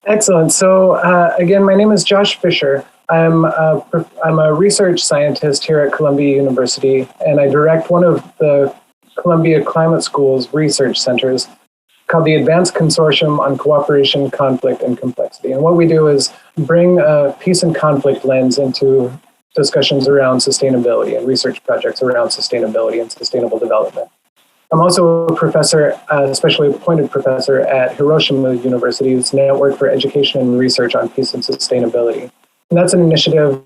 Excellent. So again, my name is Josh Fisher. I'm a research scientist here at Columbia University, and I direct one of the Columbia Climate School's research centers called the Advanced Consortium on Cooperation, Conflict, and Complexity. And what we do is bring a peace and conflict lens into discussions around sustainability and research projects around sustainability and sustainable development. I'm also a professor, especially appointed professor at Hiroshima University's Network for Education and Research on Peace and Sustainability. And that's an initiative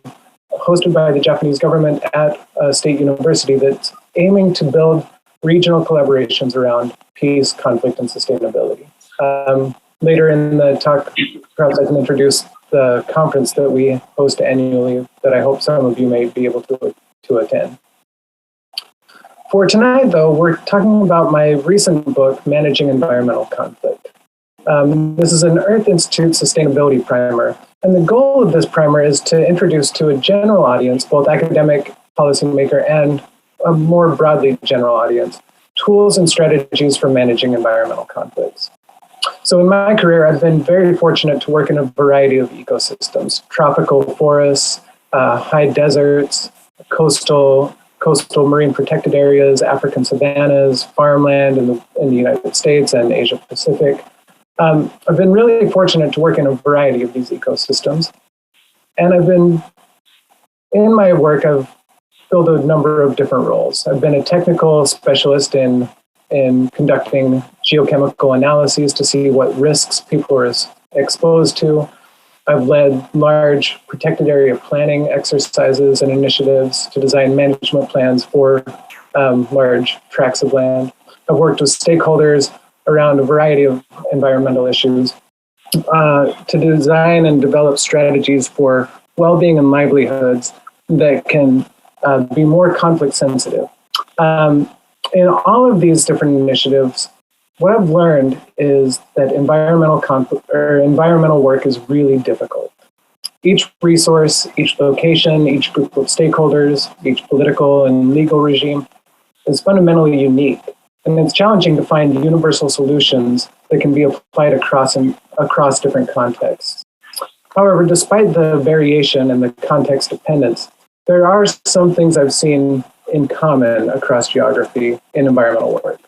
hosted by the Japanese government at a state university that's aiming to build regional collaborations around peace, conflict, and sustainability. Later in the talk, perhaps I can introduce the conference that we host annually that I hope some of you may be able to attend. For tonight, though, we're talking about my recent book, Managing Environmental Conflict. This is an Earth Institute sustainability primer, and the goal of this primer is to introduce to a general audience, both academic, policymaker, and a more broadly general audience, tools and strategies for managing environmental conflicts. So in my career, I've been very fortunate to work in a variety of ecosystems: tropical forests, high deserts, coastal marine protected areas, African savannas, farmland in the United States and Asia Pacific. I've been really fortunate to work in a variety of these ecosystems. And in my work, I've filled a number of different roles. I've been a technical specialist in conducting geochemical analyses to see what risks people are exposed to. I've led large protected area planning exercises and initiatives to design management plans for large tracts of land. I've worked with stakeholders around a variety of environmental issues to design and develop strategies for well-being and livelihoods that can be more conflict sensitive. In all of these different initiatives, what I've learned is that environmental work is really difficult. Each resource, each location, each group of stakeholders, each political and legal regime is fundamentally unique. And it's challenging to find universal solutions that can be applied across different contexts. However, despite the variation and the context dependence, there are some things I've seen in common across geography in environmental work.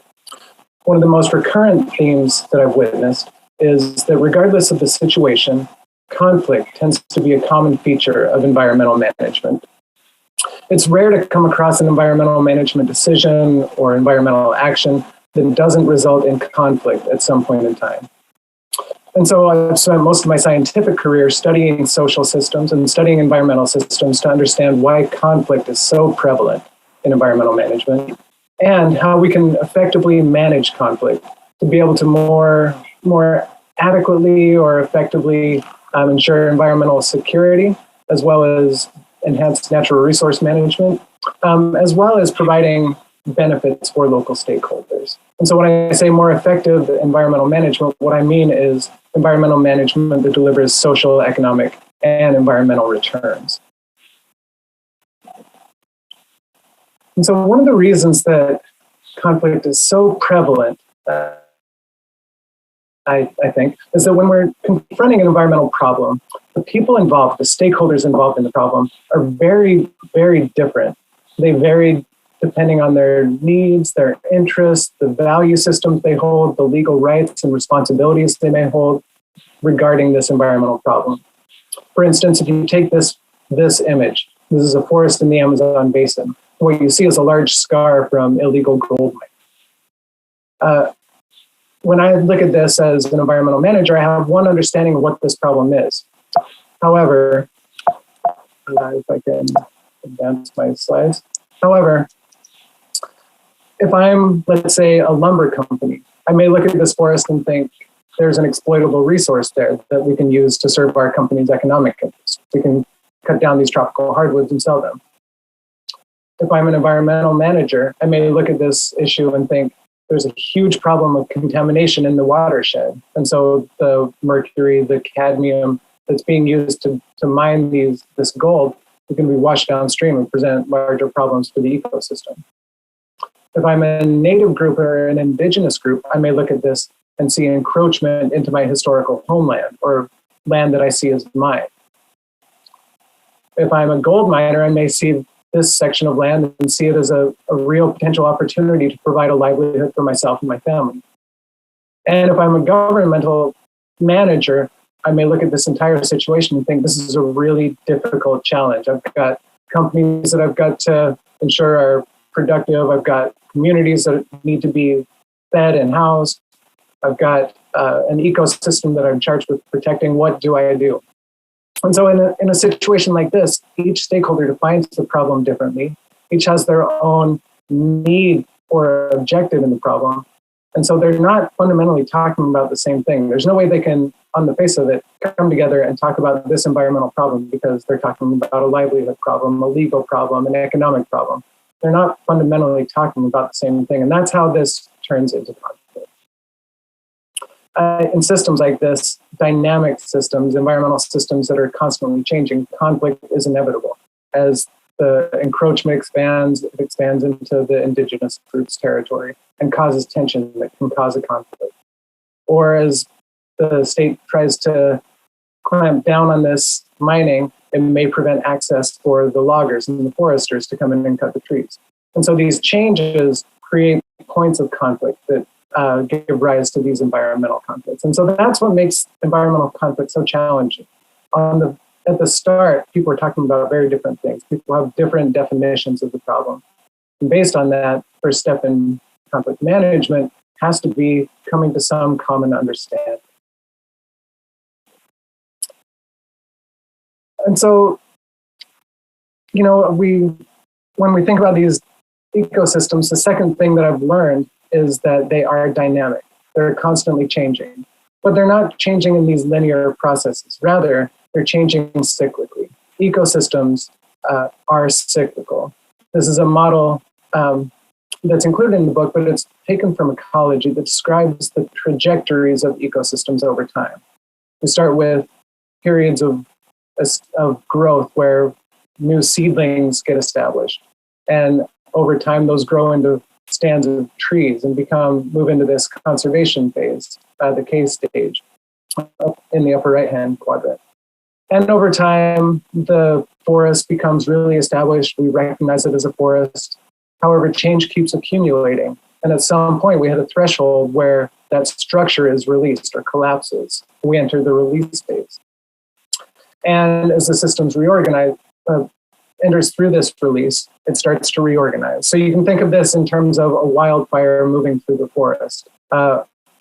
One of the most recurrent themes that I've witnessed is that regardless of the situation, conflict tends to be a common feature of environmental management. It's rare to come across an environmental management decision or environmental action that doesn't result in conflict at some point in time. And so I've spent most of my scientific career studying social systems and studying environmental systems to understand why conflict is so prevalent in environmental management, and how we can effectively manage conflict to be able to more adequately or effectively ensure environmental security, as well as enhance natural resource management, as well as providing benefits for local stakeholders. And so when I say more effective environmental management, what I mean is environmental management that delivers social, economic, and environmental returns. And so one of the reasons that conflict is so prevalent, I think, is that when we're confronting an environmental problem, the people involved, the stakeholders involved in the problem are very, very different. They vary depending on their needs, their interests, the value systems they hold, the legal rights and responsibilities they may hold regarding this environmental problem. For instance, if you take this image, this is a forest in the Amazon basin. What you see is a large scar from illegal gold mining. When I look at this as an environmental manager, I have one understanding of what this problem is. However, if I can advance my slides. However, if I'm, let's say, a lumber company, I may look at this forest and think there's an exploitable resource there that we can use to serve our company's economic interests. We can cut down these tropical hardwoods and sell them. If I'm an environmental manager, I may look at this issue and think there's a huge problem of contamination in the watershed. And so the mercury, the cadmium that's being used to mine this gold is going to be washed downstream and present larger problems for the ecosystem. If I'm a native group or an indigenous group, I may look at this and see encroachment into my historical homeland or land that I see as mine. If I'm a gold miner, I may see this section of land and see it as a real potential opportunity to provide a livelihood for myself and my family. And if I'm a governmental manager, I may look at this entire situation and think this is a really difficult challenge. I've got companies that I've got to ensure are productive. I've got communities that need to be fed and housed. I've got an ecosystem that I'm charged with protecting. What do I do? And so in a situation like this, each stakeholder defines the problem differently. Each has their own need or objective in the problem. And so they're not fundamentally talking about the same thing. There's no way they can, on the face of it, come together and talk about this environmental problem because they're talking about a livelihood problem, a legal problem, an economic problem. They're not fundamentally talking about the same thing. And that's how this turns into conflict. In systems like this, dynamic systems, environmental systems that are constantly changing, conflict is inevitable. As the encroachment expands, it expands into the indigenous groups' territory and causes tension that can cause a conflict. Or as the state tries to clamp down on this mining, it may prevent access for the loggers and the foresters to come in and cut the trees. And so these changes create points of conflict that give rise to these environmental conflicts. And so that's what makes environmental conflict so challenging. At the start, people are talking about very different things. People have different definitions of the problem. And based on that, first step in conflict management has to be coming to some common understanding. And so, when we think about these ecosystems, the second thing that I've learned is that they are dynamic. They're constantly changing, but they're not changing in these linear processes. Rather, they're changing cyclically. Ecosystems are cyclical. This is a model that's included in the book, but it's taken from ecology that describes the trajectories of ecosystems over time. We start with periods of growth where new seedlings get established. And over time, those grow into stands of trees and move into this conservation phase, the K stage, in the upper right-hand quadrant. And over time, the forest becomes really established. We recognize it as a forest. However, change keeps accumulating. And at some point, we hit a threshold where that structure is released or collapses. We enter the release phase. And as the systems reorganize, enters through this release, it starts to reorganize. So you can think of this in terms of a wildfire moving through the forest.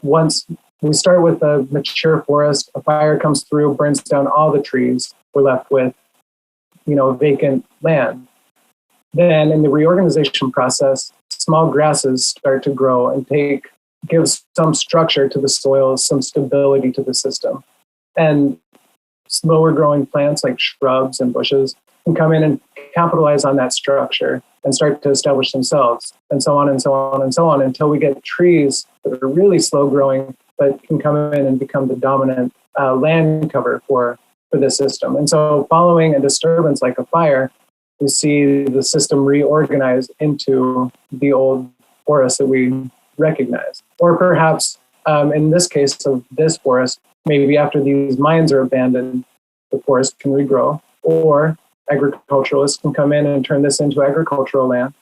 Once we start with a mature forest, a fire comes through, burns down all the trees, we're left with, vacant land. Then in the reorganization process, small grasses start to grow and give some structure to the soil, some stability to the system. And slower growing plants like shrubs and bushes can come in and capitalize on that structure and start to establish themselves, and so on and so on and so on, until we get trees that are really slow growing, but can come in and become the dominant land cover for this system. And so following a disturbance like a fire, we see the system reorganize into the old forest that we recognize. Or perhaps in this case of this forest, maybe after these mines are abandoned, the forest can regrow, or agriculturalists can come in and turn this into agricultural land,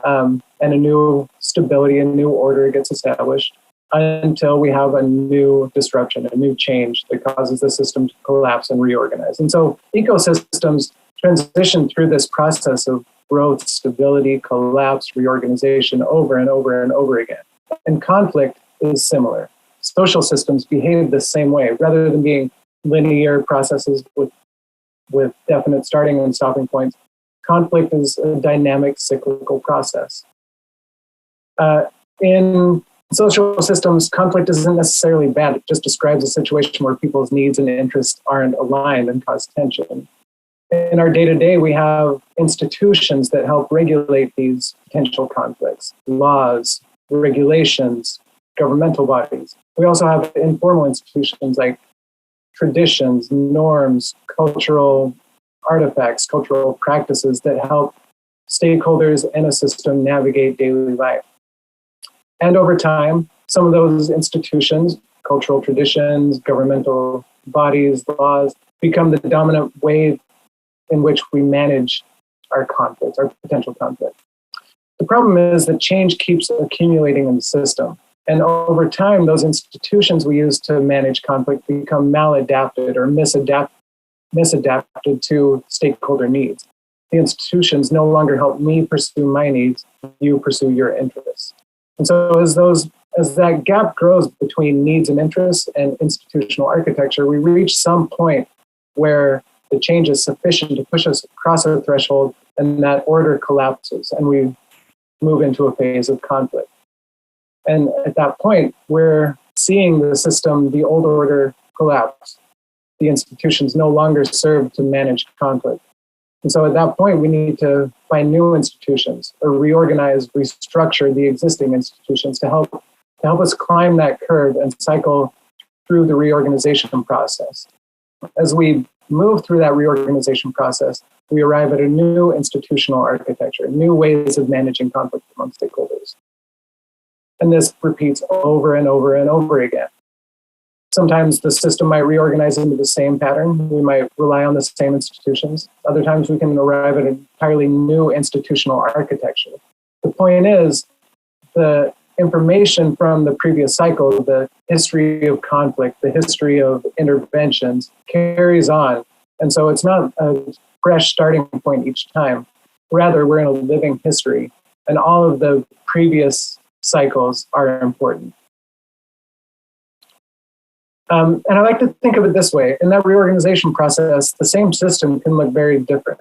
and a new stability, a new order gets established until we have a new disruption, a new change that causes the system to collapse and reorganize. And so ecosystems transition through this process of growth, stability, collapse, reorganization over and over and over again. And conflict is similar. Social systems behave the same way. Rather than being linear processes with definite starting and stopping points, conflict is a dynamic, cyclical process. In social systems, conflict isn't necessarily bad. It just describes a situation where people's needs and interests aren't aligned and cause tension. In our day-to-day, we have institutions that help regulate these potential conflicts, laws, regulations, governmental bodies. We also have informal institutions like traditions, norms, cultural artifacts, cultural practices that help stakeholders in a system navigate daily life. And over time, some of those institutions cultural traditions, governmental bodies, laws, become the dominant way in which we manage our conflicts, our potential conflict. The problem is that change keeps accumulating in the system. And over time, those institutions we use to manage conflict become maladapted or misadapted to stakeholder needs. The institutions no longer help me pursue my needs, you pursue your interests. And so as that gap grows between needs and interests and institutional architecture, we reach some point where the change is sufficient to push us across a threshold and that order collapses and we move into a phase of conflict. And at that point, we're seeing the system, the old order, collapse. The institutions no longer serve to manage conflict. And so at that point, we need to find new institutions or reorganize, restructure the existing institutions to help us climb that curve and cycle through the reorganization process. As we move through that reorganization process, we arrive at a new institutional architecture, new ways of managing conflict among stakeholders. And this repeats over and over and over again. Sometimes the system might reorganize into the same pattern. We might rely on the same institutions. Other times we can arrive at an entirely new institutional architecture. The point is, the information from the previous cycle, the history of conflict, the history of interventions, carries on. And so it's not a fresh starting point each time. Rather, we're in a living history, and all of the previous cycles are important. And I like to think of it this way. In that reorganization process, the same system can look very different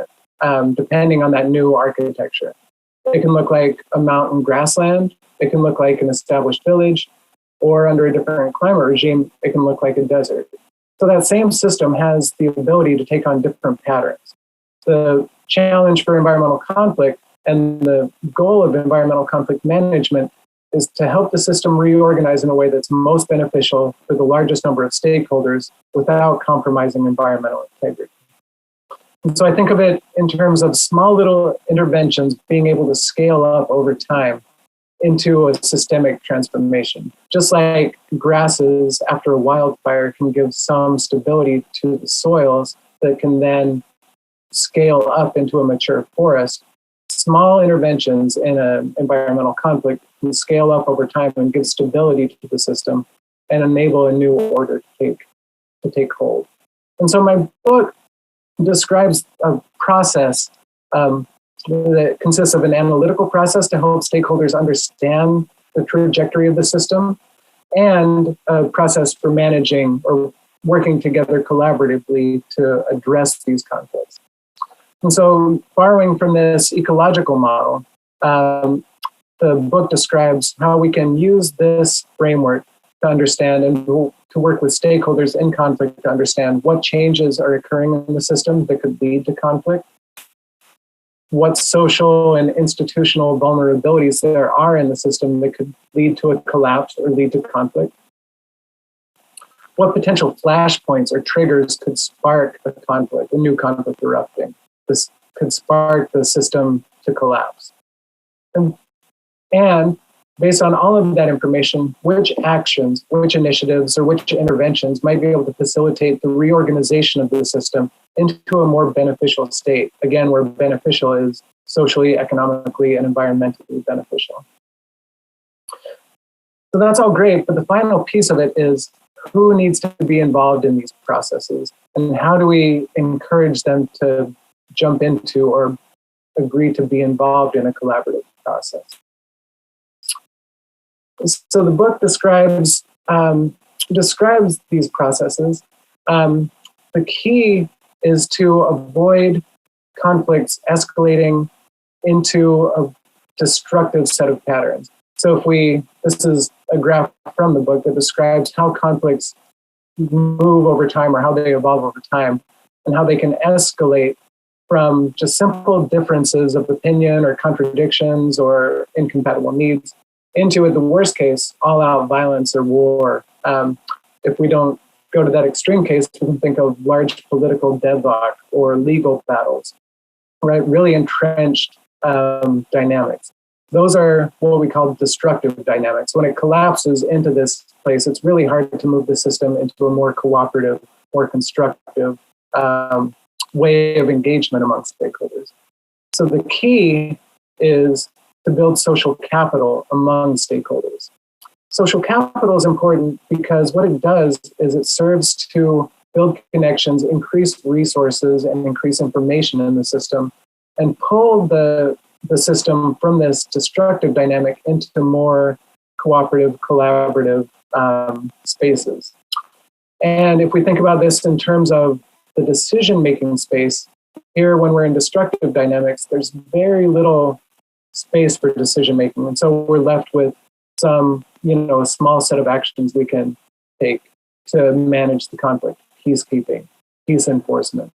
depending on that new architecture. It can look like a mountain grassland. It can look like an established village, or under a different climate regime, it can look like a desert. So that same system has the ability to take on different patterns. The challenge for environmental conflict and the goal of environmental conflict management is to help the system reorganize in a way that's most beneficial for the largest number of stakeholders without compromising environmental integrity. And so I think of it in terms of small little interventions being able to scale up over time into a systemic transformation. Just like grasses after a wildfire can give some stability to the soils that can then scale up into a mature forest, small interventions in an environmental conflict can scale up over time and give stability to the system and enable a new order to take hold. And so my book describes a process that consists of an analytical process to help stakeholders understand the trajectory of the system, and a process for managing or working together collaboratively to address these conflicts. And so, borrowing from this ecological model, the book describes how we can use this framework to understand and to work with stakeholders in conflict to understand what changes are occurring in the system that could lead to conflict, what social and institutional vulnerabilities there are in the system that could lead to a collapse or lead to conflict, what potential flashpoints or triggers could spark a conflict, a new conflict erupting. This could spark the system to collapse. And based on all of that information, which actions, which initiatives, or which interventions might be able to facilitate the reorganization of the system into a more beneficial state. Again, where beneficial is socially, economically, and environmentally beneficial. So that's all great, but the final piece of it is who needs to be involved in these processes, and how do we encourage them to jump into or agree to be involved in a collaborative process. So the book describes these processes. The key is to avoid conflicts escalating into a destructive set of patterns. So this is a graph from the book that describes how conflicts move over time or how they evolve over time and how they can escalate from just simple differences of opinion or contradictions or incompatible needs into, in the worst case, all-out violence or war. If we don't go to that extreme case, we can think of large political deadlock or legal battles, right? Really entrenched dynamics. Those are what we call destructive dynamics. When it collapses into this place, it's really hard to move the system into a more cooperative, more constructive way of engagement amongst stakeholders. So the key is to build social capital among stakeholders. Social capital is important because what it does is it serves to build connections, increase resources, and increase information in the system, and pull the system from this destructive dynamic into more cooperative, collaborative spaces. And if we think about this in terms of the decision-making space, here when we're in destructive dynamics, there's very little space for decision-making. And so we're left with some, a small set of actions we can take to manage the conflict, peacekeeping, peace enforcement.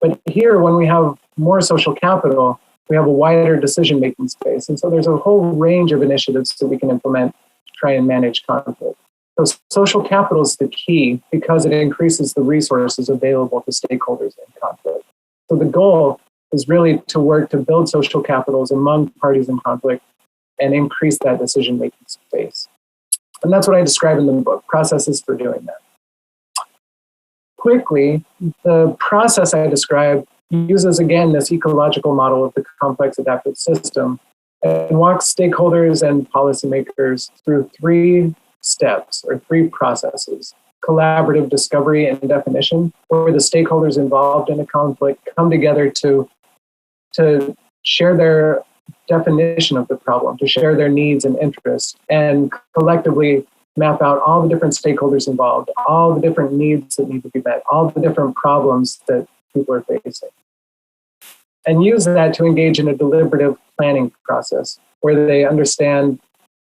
But here, when we have more social capital, we have a wider decision-making space. And so there's a whole range of initiatives that we can implement to try and manage conflict. So social capital is the key because it increases the resources available to stakeholders in conflict. So the goal is really to work to build social capitals among parties in conflict and increase that decision-making space. And that's what I describe in the book, processes for doing that. Quickly, the process I describe uses, again, this ecological model of the complex adaptive system and walks stakeholders and policymakers through 3 steps or 3 processes: collaborative discovery and definition, where the stakeholders involved in a conflict come together to share their definition of the problem, to share their needs and interests, and collectively map out all the different stakeholders involved, all the different needs that need to be met, all the different problems that people are facing. And use that to engage in a deliberative planning process where they understand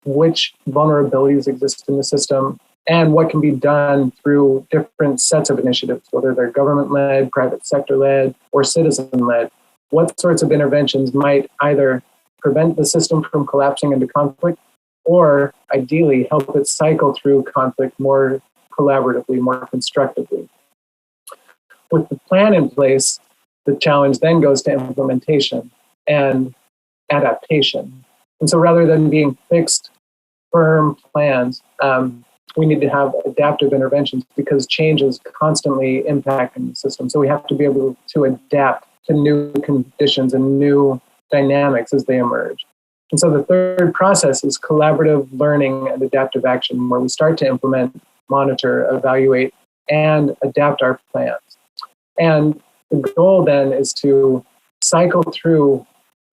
which vulnerabilities exist in the system and what can be done through different sets of initiatives, whether they're government-led, private sector-led, or citizen-led. What sorts of interventions might either prevent the system from collapsing into conflict or ideally help it cycle through conflict more collaboratively, more constructively. With the plan in place, the challenge then goes to implementation and adaptation. And so rather than being fixed, firm plans, we need to have adaptive interventions because change is constantly impacting the system. So we have to be able to adapt to new conditions and new dynamics as they emerge. And so the third process is collaborative learning and adaptive action, where we start to implement, monitor, evaluate, and adapt our plans. And the goal then is to cycle through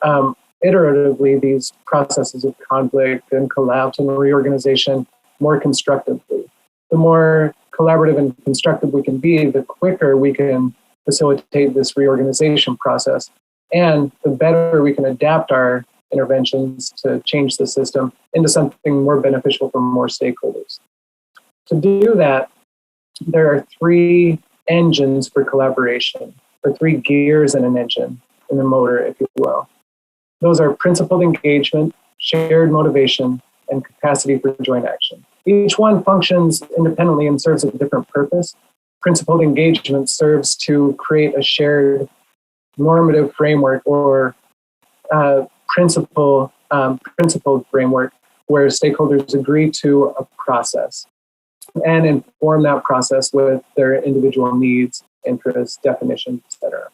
iteratively these processes of conflict and collapse and reorganization more constructively. The more collaborative and constructive we can be, the quicker we can facilitate this reorganization process, and the better we can adapt our interventions to change the system into something more beneficial for more stakeholders. To do that, there are 3 engines for collaboration, or 3 gears in an engine, in the motor, if you will. Those are principled engagement, shared motivation, and capacity for joint action. Each one functions independently and serves a different purpose. Principled engagement serves to create a shared normative framework or principled framework where stakeholders agree to a process and inform that process with their individual needs, interests, definitions, etc.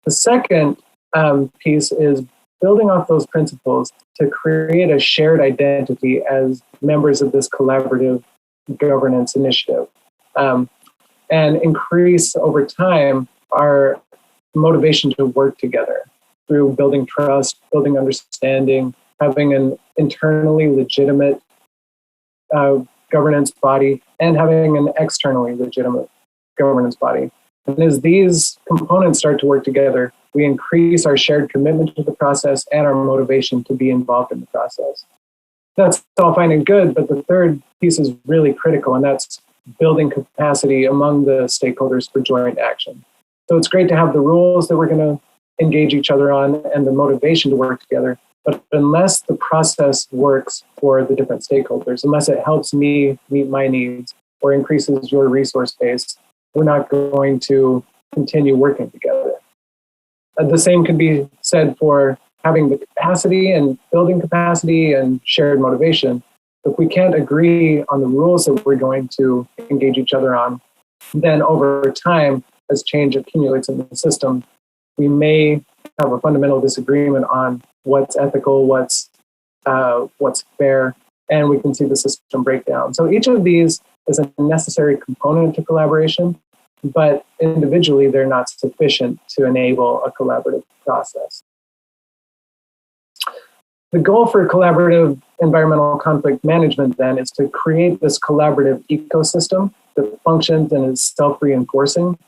The second piece is building off those principles to create a shared identity as members of this collaborative governance initiative and increase over time our motivation to work together through building trust, building understanding, having an internally legitimate governance body, and having an externally legitimate governance body. And as these components start to work together, we increase our shared commitment to the process and our motivation to be involved in the process. That's all fine and good, but the third piece is really critical, and that's building capacity among the stakeholders for joint action. So it's great to have the rules that we're going to engage each other on and the motivation to work together, but unless the process works for the different stakeholders, unless it helps me meet my needs or increases your resource base, we're not going to continue working together. The same could be said for having the capacity and building capacity and shared motivation, if we can't agree on the rules that we're going to engage each other on, then over time, as change accumulates in the system, we may have a fundamental disagreement on what's ethical, what's fair, and we can see the system break down. So each of these is a necessary component to collaboration, but individually they're not sufficient to enable a collaborative process. The goal for collaborative environmental conflict management then is to create this collaborative ecosystem that functions and is self-reinforcing,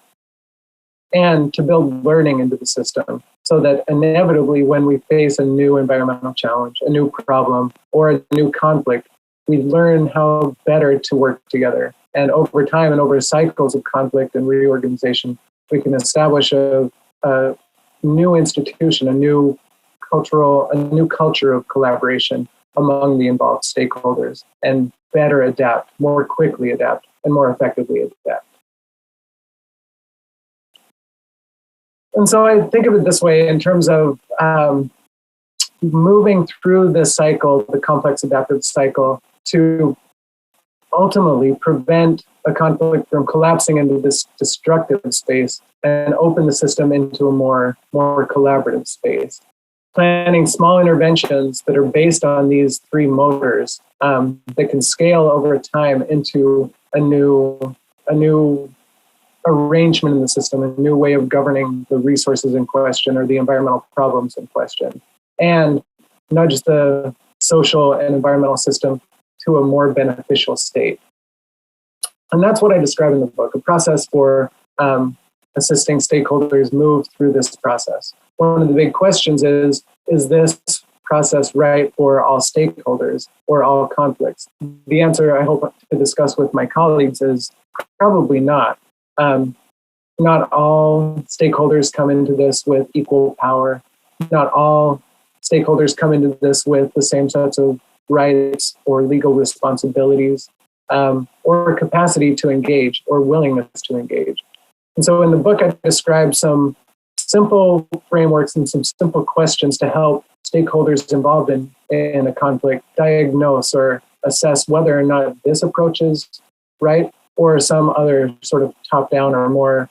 and to build learning into the system so that inevitably when we face a new environmental challenge, a new problem, or a new conflict, we learn how better to work together. And over time and over cycles of conflict and reorganization, we can establish a new institution, a new culture of collaboration among the involved stakeholders, and better adapt, more quickly adapt, and more effectively adapt. And so I think of it this way in terms of moving through this cycle, the complex adaptive cycle, to ultimately prevent a conflict from collapsing into this destructive space and open the system into a more collaborative space. Planning small interventions that are based on these three motors that can scale over time into a new arrangement in the system, a new way of governing the resources in question or the environmental problems in question, and nudge the social and environmental system to a more beneficial state. And that's what I describe in the book, a process for assisting stakeholders move through this process. One of the big questions is this process right for all stakeholders or all conflicts? The answer I hope to discuss with my colleagues is probably not. Not all stakeholders come into this with equal power. Not all stakeholders come into this with the same sets of rights or legal responsibilities, or capacity to engage or willingness to engage. And so in the book, I describe some simple frameworks and some simple questions to help stakeholders involved in a conflict diagnose or assess whether or not this approach is right, or some other sort of top-down or more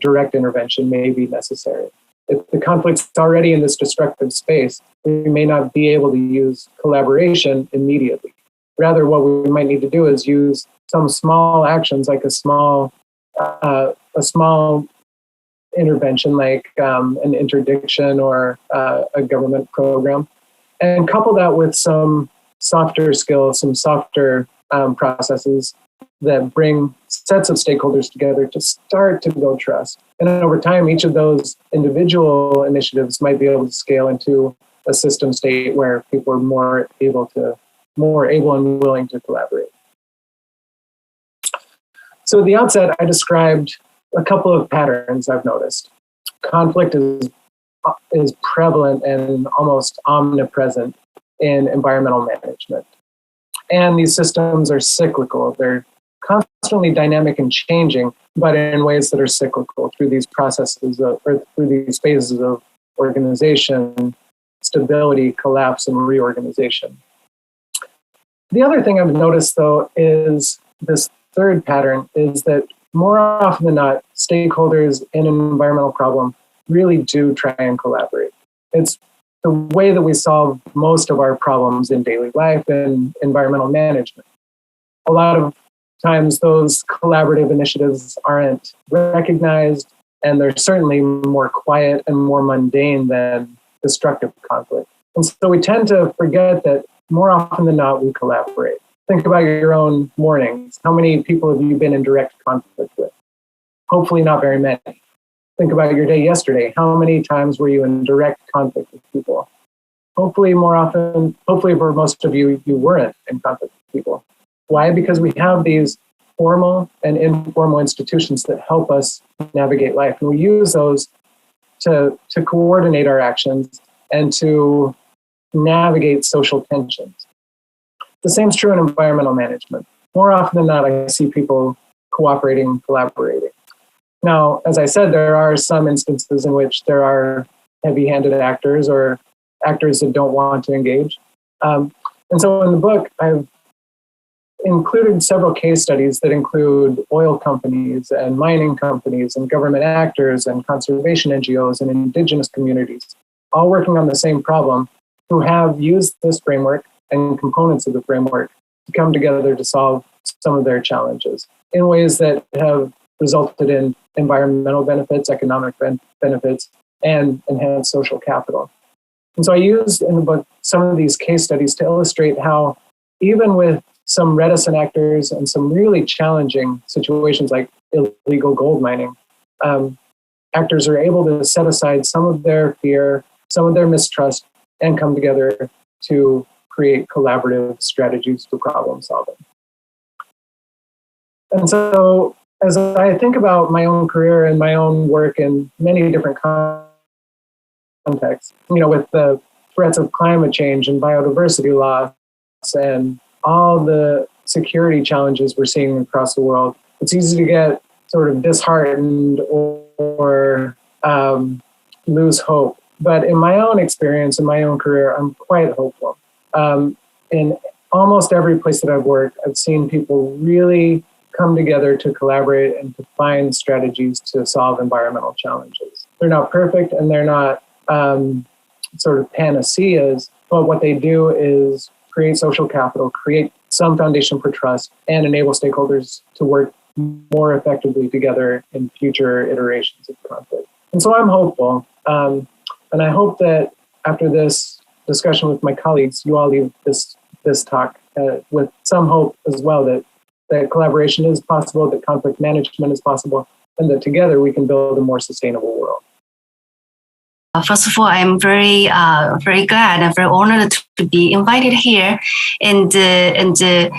direct intervention may be necessary. If the conflict's already in this destructive space, we may not be able to use collaboration immediately. Rather, what we might need to do is use some small actions, like a small intervention, like an interdiction or a government program, and couple that with some softer skills, some softer processes that bring sets of stakeholders together to start to build trust. And then over time, each of those individual initiatives might be able to scale into a system state where people are more able and willing to collaborate. So at the outset, I described a couple of patterns I've noticed. Conflict is prevalent and almost omnipresent in environmental management. And these systems are cyclical. They're constantly dynamic and changing, but in ways that are cyclical through these processes or through these phases of organization, stability, collapse, and reorganization. The other thing I've noticed, though, is this third pattern is that more often than not, stakeholders in an environmental problem really do try and collaborate. It's the way that we solve most of our problems in daily life and environmental management. A lot of times those collaborative initiatives aren't recognized, and they're certainly more quiet and more mundane than destructive conflict. And so we tend to forget that more often than not, we collaborate. Think about your own mornings. How many people have you been in direct conflict with? Hopefully not very many. Think about your day yesterday. How many times were you in direct conflict with people? Hopefully for most of you, you weren't in conflict with people. Why? Because we have these formal and informal institutions that help us navigate life. And we use those to coordinate our actions and to navigate social tensions. The same is true in environmental management. More often than not, I see people cooperating and collaborating. Now, as I said, there are some instances in which there are heavy-handed actors or actors that don't want to engage. And so in the book, I've included several case studies that include oil companies and mining companies and government actors and conservation NGOs and indigenous communities, all working on the same problem, who have used this framework and components of the framework to come together to solve some of their challenges in ways that have resulted in environmental benefits, economic benefits, and enhanced social capital. And so I used in the book some of these case studies to illustrate how even with some reticent actors and some really challenging situations like illegal gold mining, actors are able to set aside some of their fear, some of their mistrust, and come together to create collaborative strategies for problem solving. And so as I think about my own career and my own work in many different contexts, with the threats of climate change and biodiversity loss and all the security challenges we're seeing across the world, it's easy to get sort of disheartened or lose hope. But in my own experience, in my own career, I'm quite hopeful. In almost every place that I've worked, I've seen people really come together to collaborate and to find strategies to solve environmental challenges. They're not perfect and they're not sort of panaceas, but what they do is create social capital, create some foundation for trust, and enable stakeholders to work more effectively together in future iterations of conflict. And so I'm hopeful. And I hope that after this discussion with my colleagues, you all leave this talk with some hope as well that collaboration is possible, that conflict management is possible, and that together we can build a more sustainable world. First of all, I'm very glad and very honored to be invited here. And I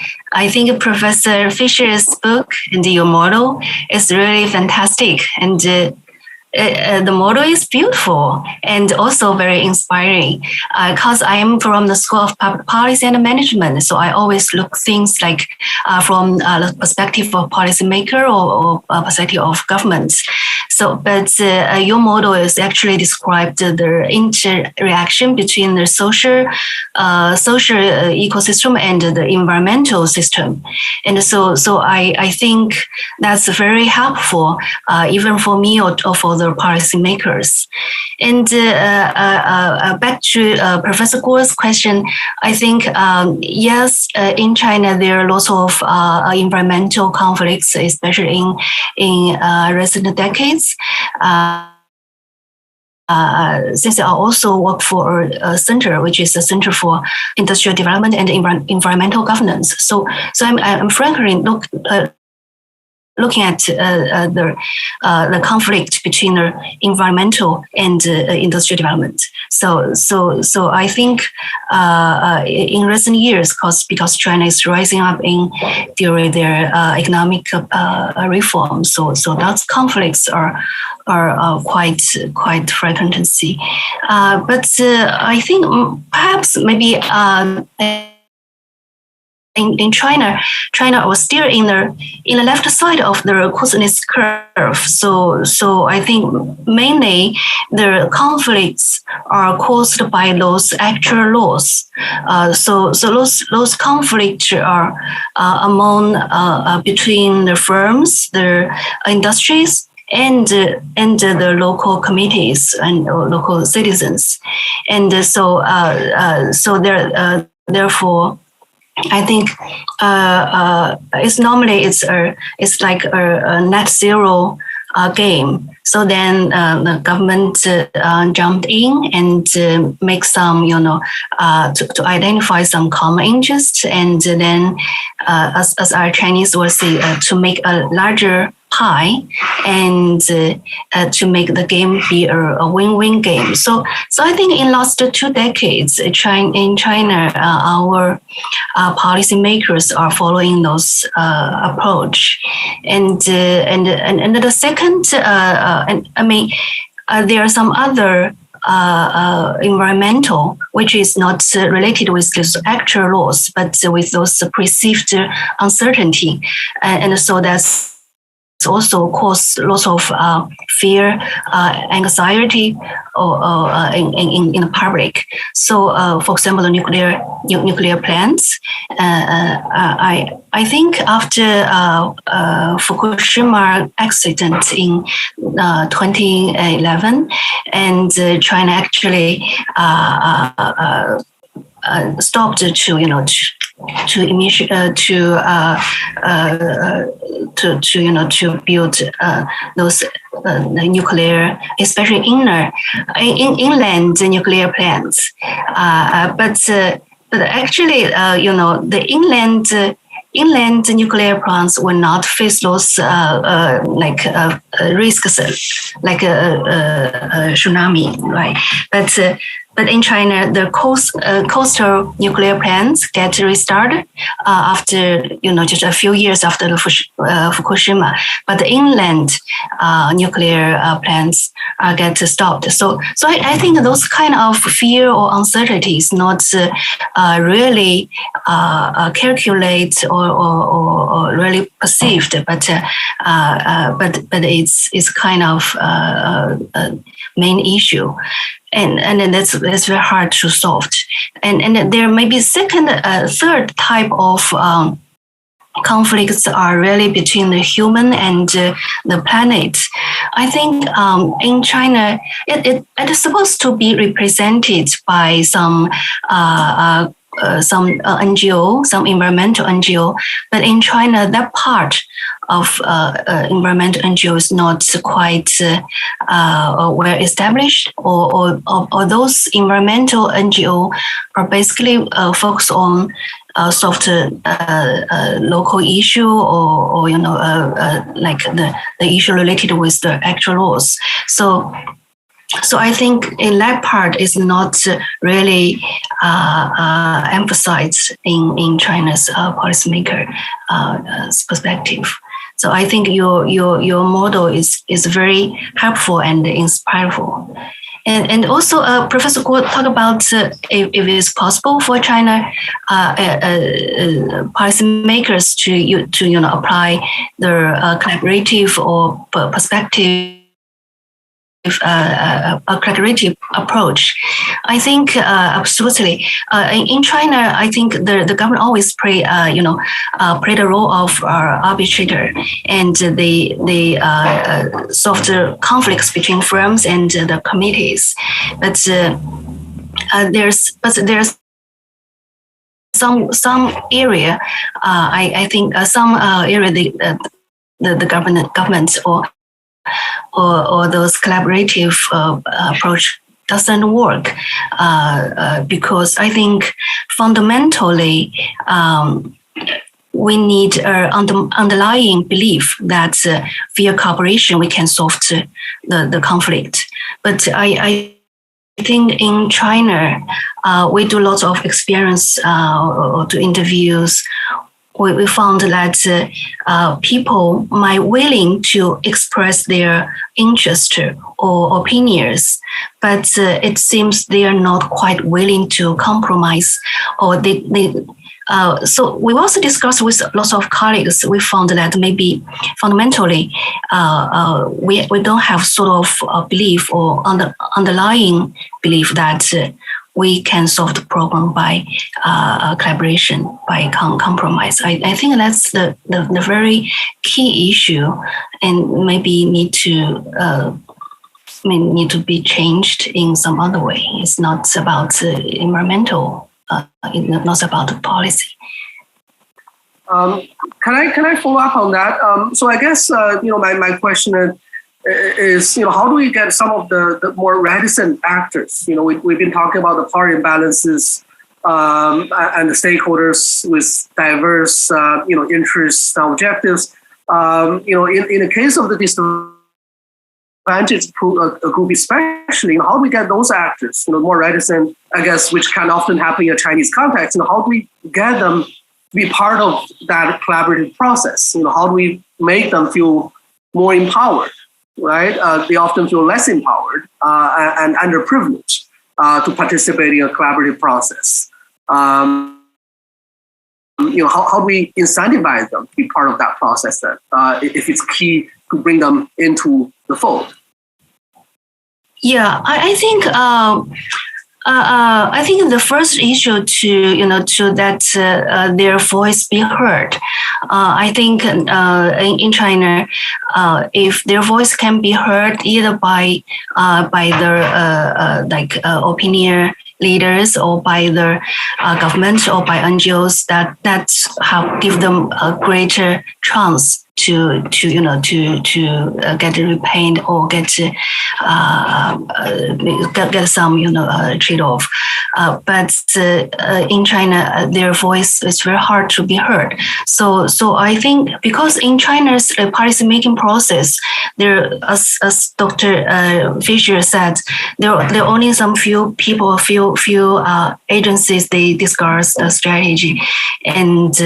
think Professor Fisher's book and your model is really fantastic. And the model is beautiful and also very inspiring. Because I am from the School of Public Policy and Management, so I always look things like from the perspective of policymaker or perspective of governments. So, but your model is actually described the interaction between the social ecosystem and the environmental system, and so I think that's very helpful, even for me or for the policymakers. And back to Professor Guo's question, I think yes, in China there are lots of environmental conflicts, especially in recent decades. Since I also work for a center, which is a Center for Industrial Development and Environmental Governance. So I'm frankly looking at the conflict between the environmental and industrial development. So I think in recent years, because China is rising up during their economic reform, so those conflicts are quite frequent to see. But I think perhaps maybe. In China was still in the left side of the coordinates curve. So I think mainly the conflicts are caused by those actual laws. So those conflicts are among between the firms, the industries, and the local committees and local citizens, and so there therefore. I think it's like a net zero game. So then the government jumped in and make some, to identify some common interests, and then as our Chinese will say, to make a larger pie and to make the game be a win-win game. So I think in last 2 decades in China, our policymakers are following those approach, and the second, there are some other environmental, which is not related with these actual laws, but with those perceived uncertainty, and so that's also cause lots of fear, anxiety, or in the public. So, for example, the nuclear plants. I think after Fukushima accident in 2011, and China actually stopped to build those nuclear, especially inland nuclear plants. But actually, the inland nuclear plants will not face those risks like a tsunami, right? But in China, the coastal nuclear plants get restarted after just a few years after the Fukushima. But the inland nuclear plants get stopped. So I think those kind of fear or uncertainty is not really calculated or really perceived, but it's kind of main issue. And then that's very hard to solve. And there may be third type of conflicts are really between the human and the planet. I think in China, it is supposed to be represented by some NGO, some environmental NGO, but in China, that part of environmental NGO is not quite well established, or those environmental NGO are basically focused on soft local issue or like the issue related with the actual laws. So I think in that part is not really emphasized in China's policymaker perspective. So I think your model is very helpful and inspireful. And also, Professor Guo talked about if it is possible for China policymakers to apply their collaborative or perspective. A collaborative approach. I think absolutely. In China, I think the government always play the role of arbitrator, and they solve the conflicts between firms and the committees. But there's some area. I think some area the government or those collaborative approach doesn't work because I think fundamentally we need underlying belief that via cooperation we can solve the conflict. But I think in China we do lots of experience or do interviews. We found that people might willing to express their interest or opinions, but it seems they are not quite willing to compromise, or so we also discussed with lots of colleagues. We found that maybe fundamentally we don't have sort of belief or underlying belief that we can solve the problem by collaboration, by compromise. I think that's the very key issue, and maybe need to be changed in some other way. It's not about environmental, it's not about policy. Can I follow up on that? So I guess my question is how do we get some of the more reticent actors? We've been talking about the power imbalances and the stakeholders with diverse interests and objectives. In the case of the disadvantaged group especially, how do we get those actors more reticent, I guess, which can often happen in a Chinese context? How do we get them to be part of that collaborative process? How do we make them feel more empowered? Right, they often feel less empowered and underprivileged to participate in a collaborative process. How do we incentivize them to be part of that process then, if it's key could bring them into the fold? Yeah, I think the first issue to that their voice be heard. I think in China, if their voice can be heard either by their opinion leaders or by the government or by NGOs, that have give them a greater chance to get repaid or get some trade off. But in China, their voice is very hard to be heard. So I think because in China's policy making process, there, as Dr. Fisher said, there are only some few people, few agencies they discuss the strategy, and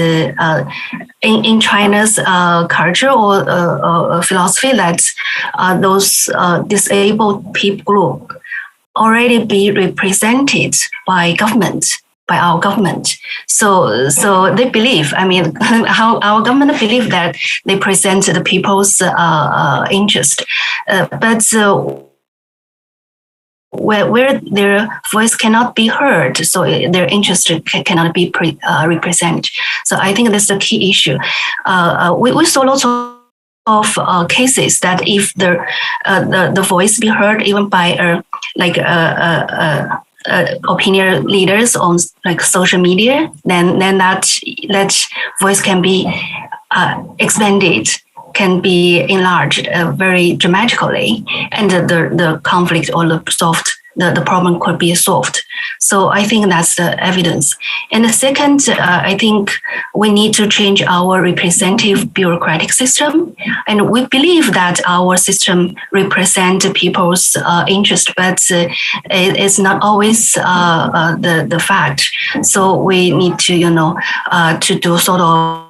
in China's culture or philosophy, that those disabled people group already be represented by government, by our government. So they believe, how our government believe that they present the people's interest, but where their voice cannot be heard, so their interest cannot be represented. So I think that's the key issue. We saw lots of cases that if the voice be heard even by opinion leaders on like social media, then that voice can be expanded, can be enlarged very dramatically, and the conflict or the problem could be solved. So I think that's the evidence. And the second, I think we need to change our representative bureaucratic system. And we believe that our system represents people's interest, but it's not always the fact. So we need to do sort of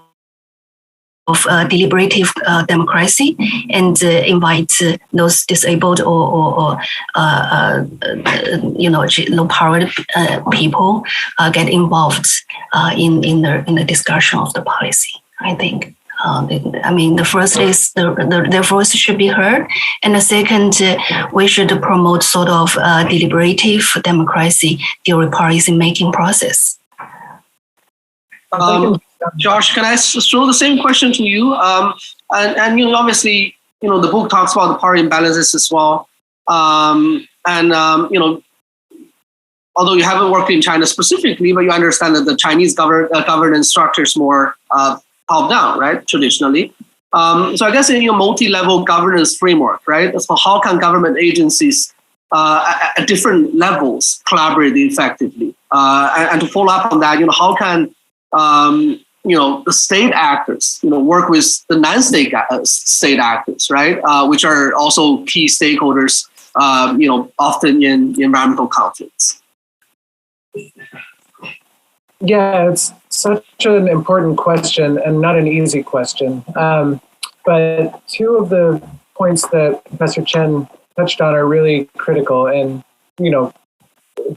deliberative democracy and invite those disabled or low-powered people get involved in the discussion of the policy. I think. The first is their voice should be heard, and the second, we should promote sort of deliberative democracy during policy making process. Josh, can I throw the same question to you? And obviously, the book talks about the power imbalances as well. Although you haven't worked in China specifically, but you understand that the Chinese governance structure is more top-down, right, traditionally. So I guess in your multi-level governance framework, right, so how can government agencies at different levels collaborate effectively? And to follow up on that, how can the state actors, work with the non-state state actors, right, which are also key stakeholders, often in environmental conflicts? Yeah, it's such an important question and not an easy question. But two of the points that Professor Chen touched on are really critical and,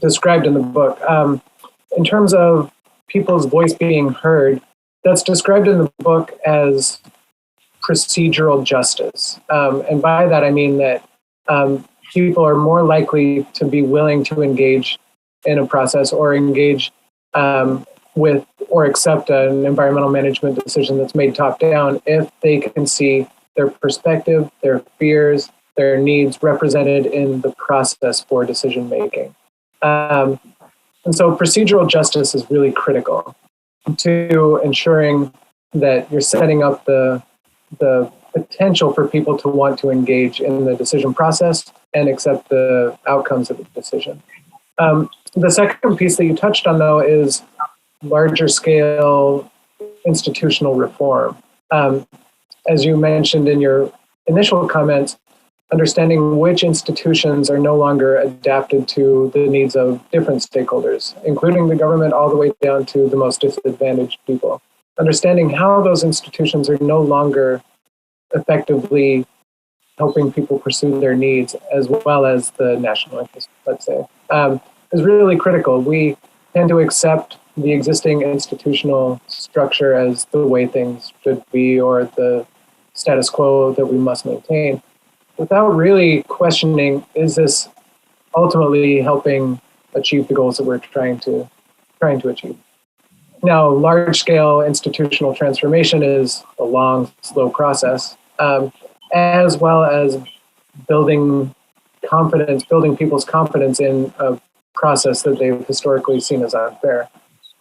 described in the book. In terms of people's voice being heard, that's described in the book as procedural justice. And by that, I mean that people are more likely to be willing to engage in a process or engage with or accept an environmental management decision that's made top-down if they can see their perspective, their fears, their needs represented in the process for decision-making. And so procedural justice is really critical to ensuring that you're setting up the potential for people to want to engage in the decision process and accept the outcomes of the decision. The second piece that you touched on, though, is larger scale institutional reform. As you mentioned in your initial comments, understanding which institutions are no longer adapted to the needs of different stakeholders, including the government all the way down to the most disadvantaged people. Understanding how those institutions are no longer effectively helping people pursue their needs as well as the national interest, let's say, is really critical. We tend to accept the existing institutional structure as the way things should be, or the status quo that we must maintain, without really questioning, is this ultimately helping achieve the goals that we're trying to achieve? Now, large-scale institutional transformation is a long, slow process, as well as building people's confidence in a process that they've historically seen as unfair.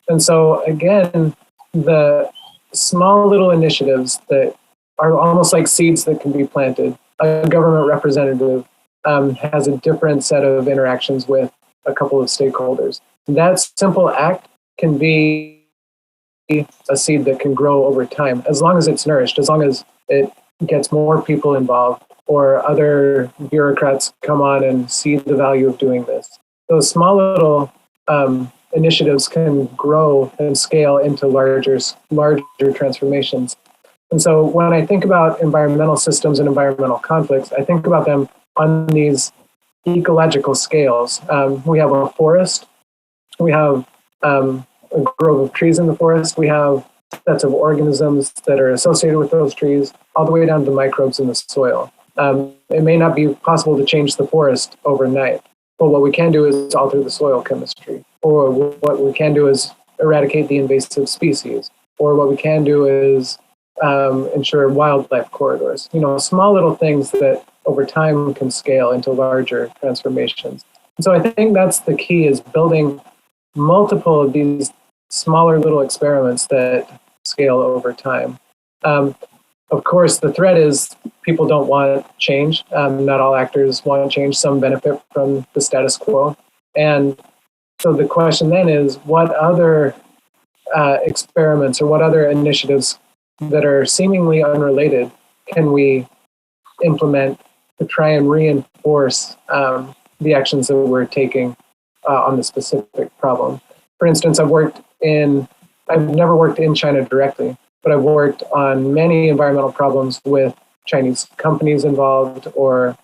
And so, again, the small little initiatives that are almost like seeds that can be planted. A government representative has a different set of interactions with a couple of stakeholders. That simple act can be a seed that can grow over time, as long as it's nourished, as long as it gets more people involved, or other bureaucrats come on and see the value of doing this. Those small little initiatives can grow and scale into larger transformations. And so when I think about environmental systems and environmental conflicts, I think about them on these ecological scales. We have a forest, we have a grove of trees in the forest, we have sets of organisms that are associated with those trees, all the way down to the microbes in the soil. It may not be possible to change the forest overnight, but what we can do is alter the soil chemistry, or what we can do is eradicate the invasive species, or what we can do is ensure wildlife corridors. Small little things that over time can scale into larger transformations. And so I think that's the key, is building multiple of these smaller little experiments that scale over time. Of course, the threat is people don't want change. Not all actors want change. Some benefit from the status quo. And so the question then is, what other experiments or what other initiatives that are seemingly unrelated can we implement to try and reinforce the actions that we're taking on the specific problem? For instance, I've never worked in China directly, but I've worked on many environmental problems with Chinese companies involved, or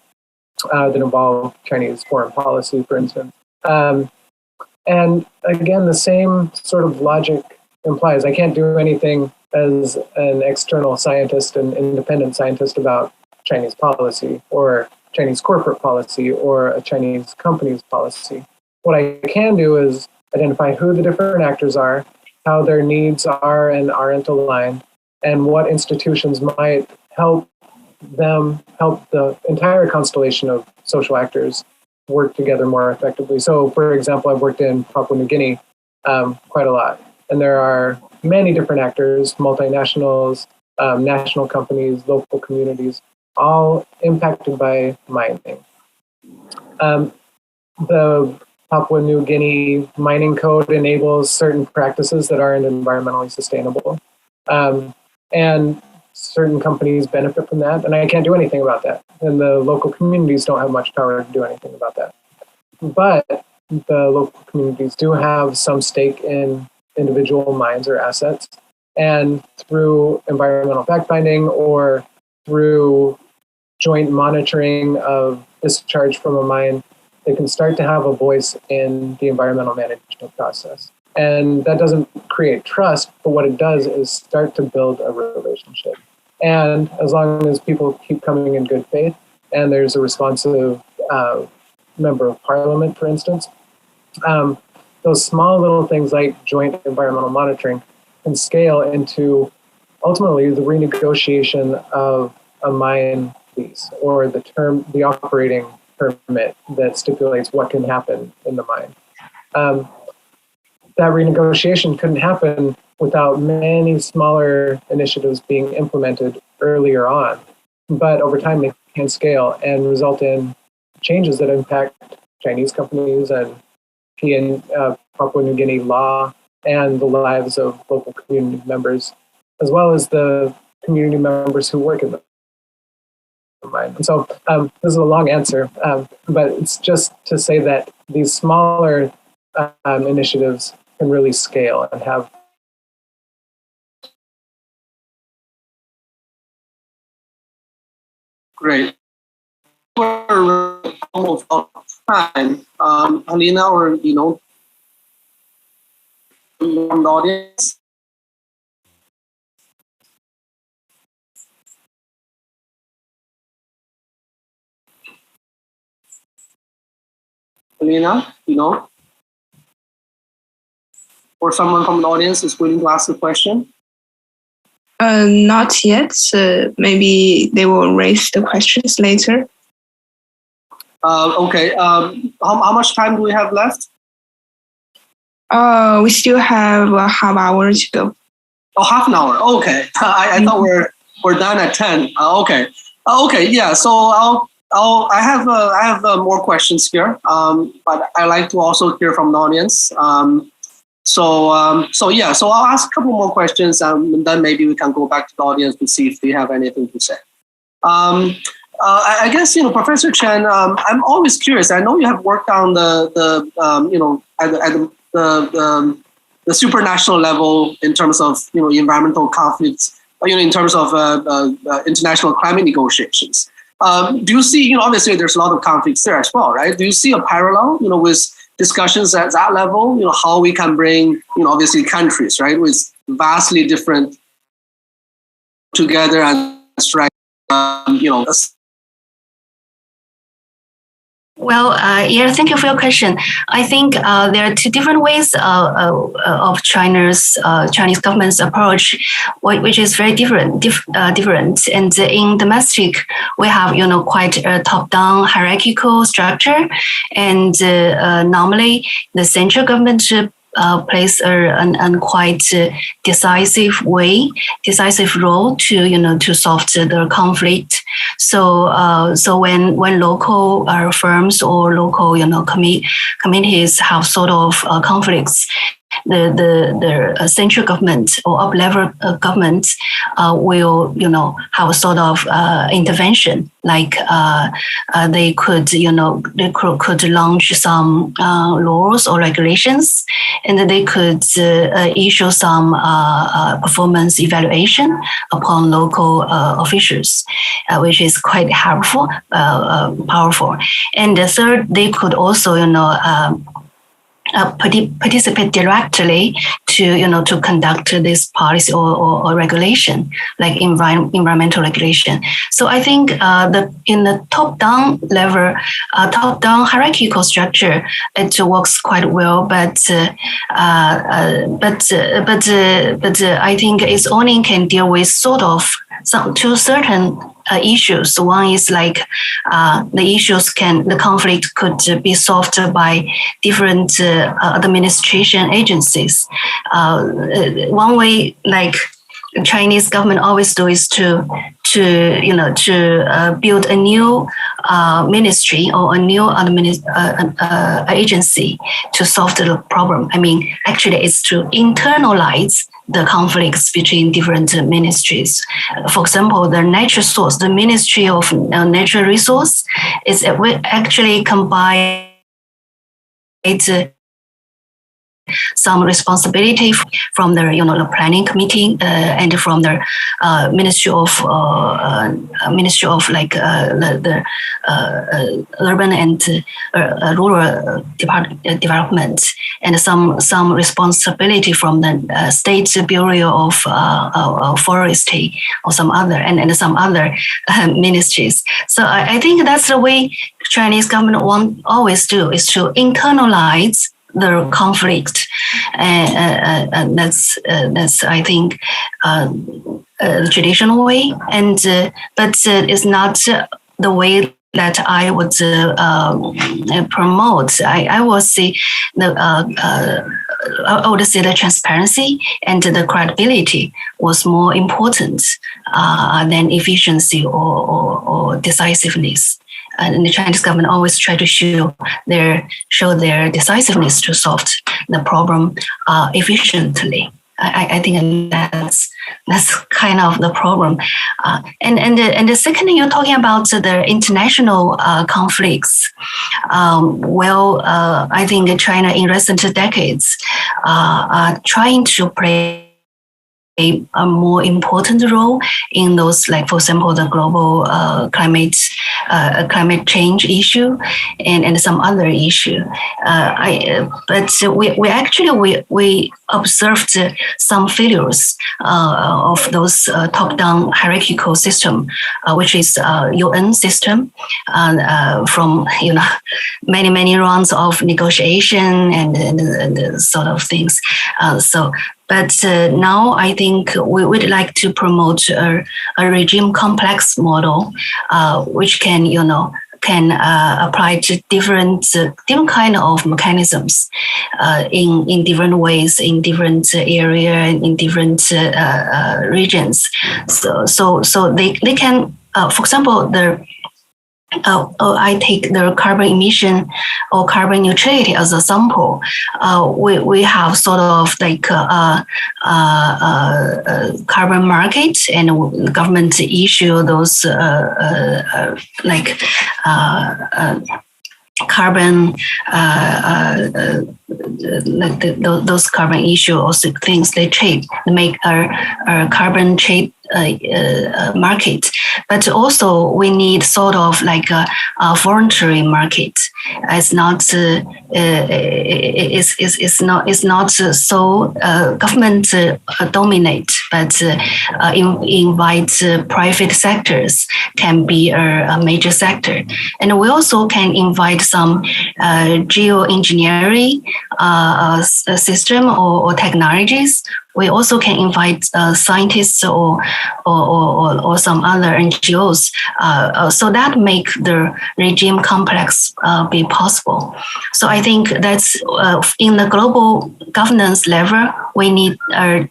that involve Chinese foreign policy, for instance. And again, the same sort of logic implies I can't do anything as an external scientist, an independent scientist, about Chinese policy or Chinese corporate policy or a Chinese company's policy. What I can do is identify who the different actors are, how their needs are and aren't aligned, and what institutions might help the entire constellation of social actors work together more effectively. So, for example, I've worked in Papua New Guinea quite a lot, and there are many different actors, multinationals, national companies, local communities, all impacted by mining. The Papua New Guinea mining code enables certain practices that aren't environmentally sustainable. And certain companies benefit from that, and I can't do anything about that. And the local communities don't have much power to do anything about that. But the local communities do have some stake in individual mines or assets. And through environmental fact-finding or through joint monitoring of discharge from a mine, they can start to have a voice in the environmental management process. And that doesn't create trust, but what it does is start to build a relationship. And as long as people keep coming in good faith, and there's a responsive member of parliament, for instance, those small little things like joint environmental monitoring can scale into ultimately the renegotiation of a mine lease, or the operating permit that stipulates what can happen in the mine. That renegotiation couldn't happen without many smaller initiatives being implemented earlier on. But over time, they can scale and result in changes that impact Chinese companies and Papua New Guinea law and the lives of local community members, as well as the community members who work in the mine. And so this is a long answer, but it's just to say that these smaller initiatives can really scale and have. Great. We're almost out of time. Alina, or from the audience. Elena, or someone from the audience is willing to ask a question? Not yet. Maybe they will raise the questions later. Okay. How much time do we have left? We still have a half hour to go. Oh, half an hour. Okay. I thought we're done at 10. Okay. Okay. Yeah. So I have more questions here. But I like to also hear from the audience. So I'll ask a couple more questions, and then maybe we can go back to the audience to see if they have anything to say. I guess Professor Chen, I'm always curious. I know you have worked on the supranational level in terms of environmental conflicts, in terms of international climate negotiations. Do you see, obviously there's a lot of conflicts there as well, right? Do you see a parallel, with discussions at that level, how we can bring, obviously countries, right, with vastly different together and strike, Well, thank you for your question. I think there are two different ways of Chinese government's approach, which is very different. And in domestic, we have quite a top-down hierarchical structure, and normally the central government plays a quite decisive role to solve the conflict. So when local firms or local communities have sort of conflicts, the central government or up-level government will have a sort of intervention, like they could launch some laws or regulations, and they could issue some performance evaluation upon local officials, which is quite helpful, powerful. And the third, they could also participate directly to conduct this policy or regulation, like environmental regulation. So I think in the top-down level, top-down hierarchical structure, it works quite well. But I think it only can deal with sort of two certain issues. One is like the conflict could be solved by different administration agencies. One way, like the Chinese government always do, is to build a new ministry or a new agency to solve the problem. I mean, actually, it's to internalize the conflicts between different ministries. For example, the natural source, the Ministry of Natural Resource, is actually combine some responsibility from the the planning committee and from the Ministry of like the urban and rural development, and some responsibility from the State Bureau of Forestry or some other and some other ministries. So I think that's the way Chinese government always do, is to internalize the conflict, and that's I think the traditional way, and but it's not the way that I would promote. I would say I would say the transparency and the credibility was more important than efficiency or decisiveness. And the Chinese government always try to show their decisiveness to solve the problem efficiently. I think that's kind of the problem. And the second thing, you're talking about the international conflicts. I think China in recent decades are trying to play a more important role in those, like, for example, the global climate climate change issue and some other issue. But we observed some failures of those top-down hierarchical system, which is UN system, from many rounds of negotiation and sort of things. But now I think we would like to promote a regime complex model, which can apply to different kind of mechanisms in different ways, in different area, and in different regions. So they can, for example, I take the carbon emission or carbon neutrality as a sample. We have sort of like a carbon market, and the government issue those carbon those carbon issue also things they trade, make a carbon trade market. But also we need sort of like a voluntary market. It's not it's not so government dominate, but invite private sectors can be a major sector. And we also can invite some geoengineering system or technologies. We also can invite scientists or some other NGOs, so that make the regime complex be possible. So I think that's in the global governance level, we need a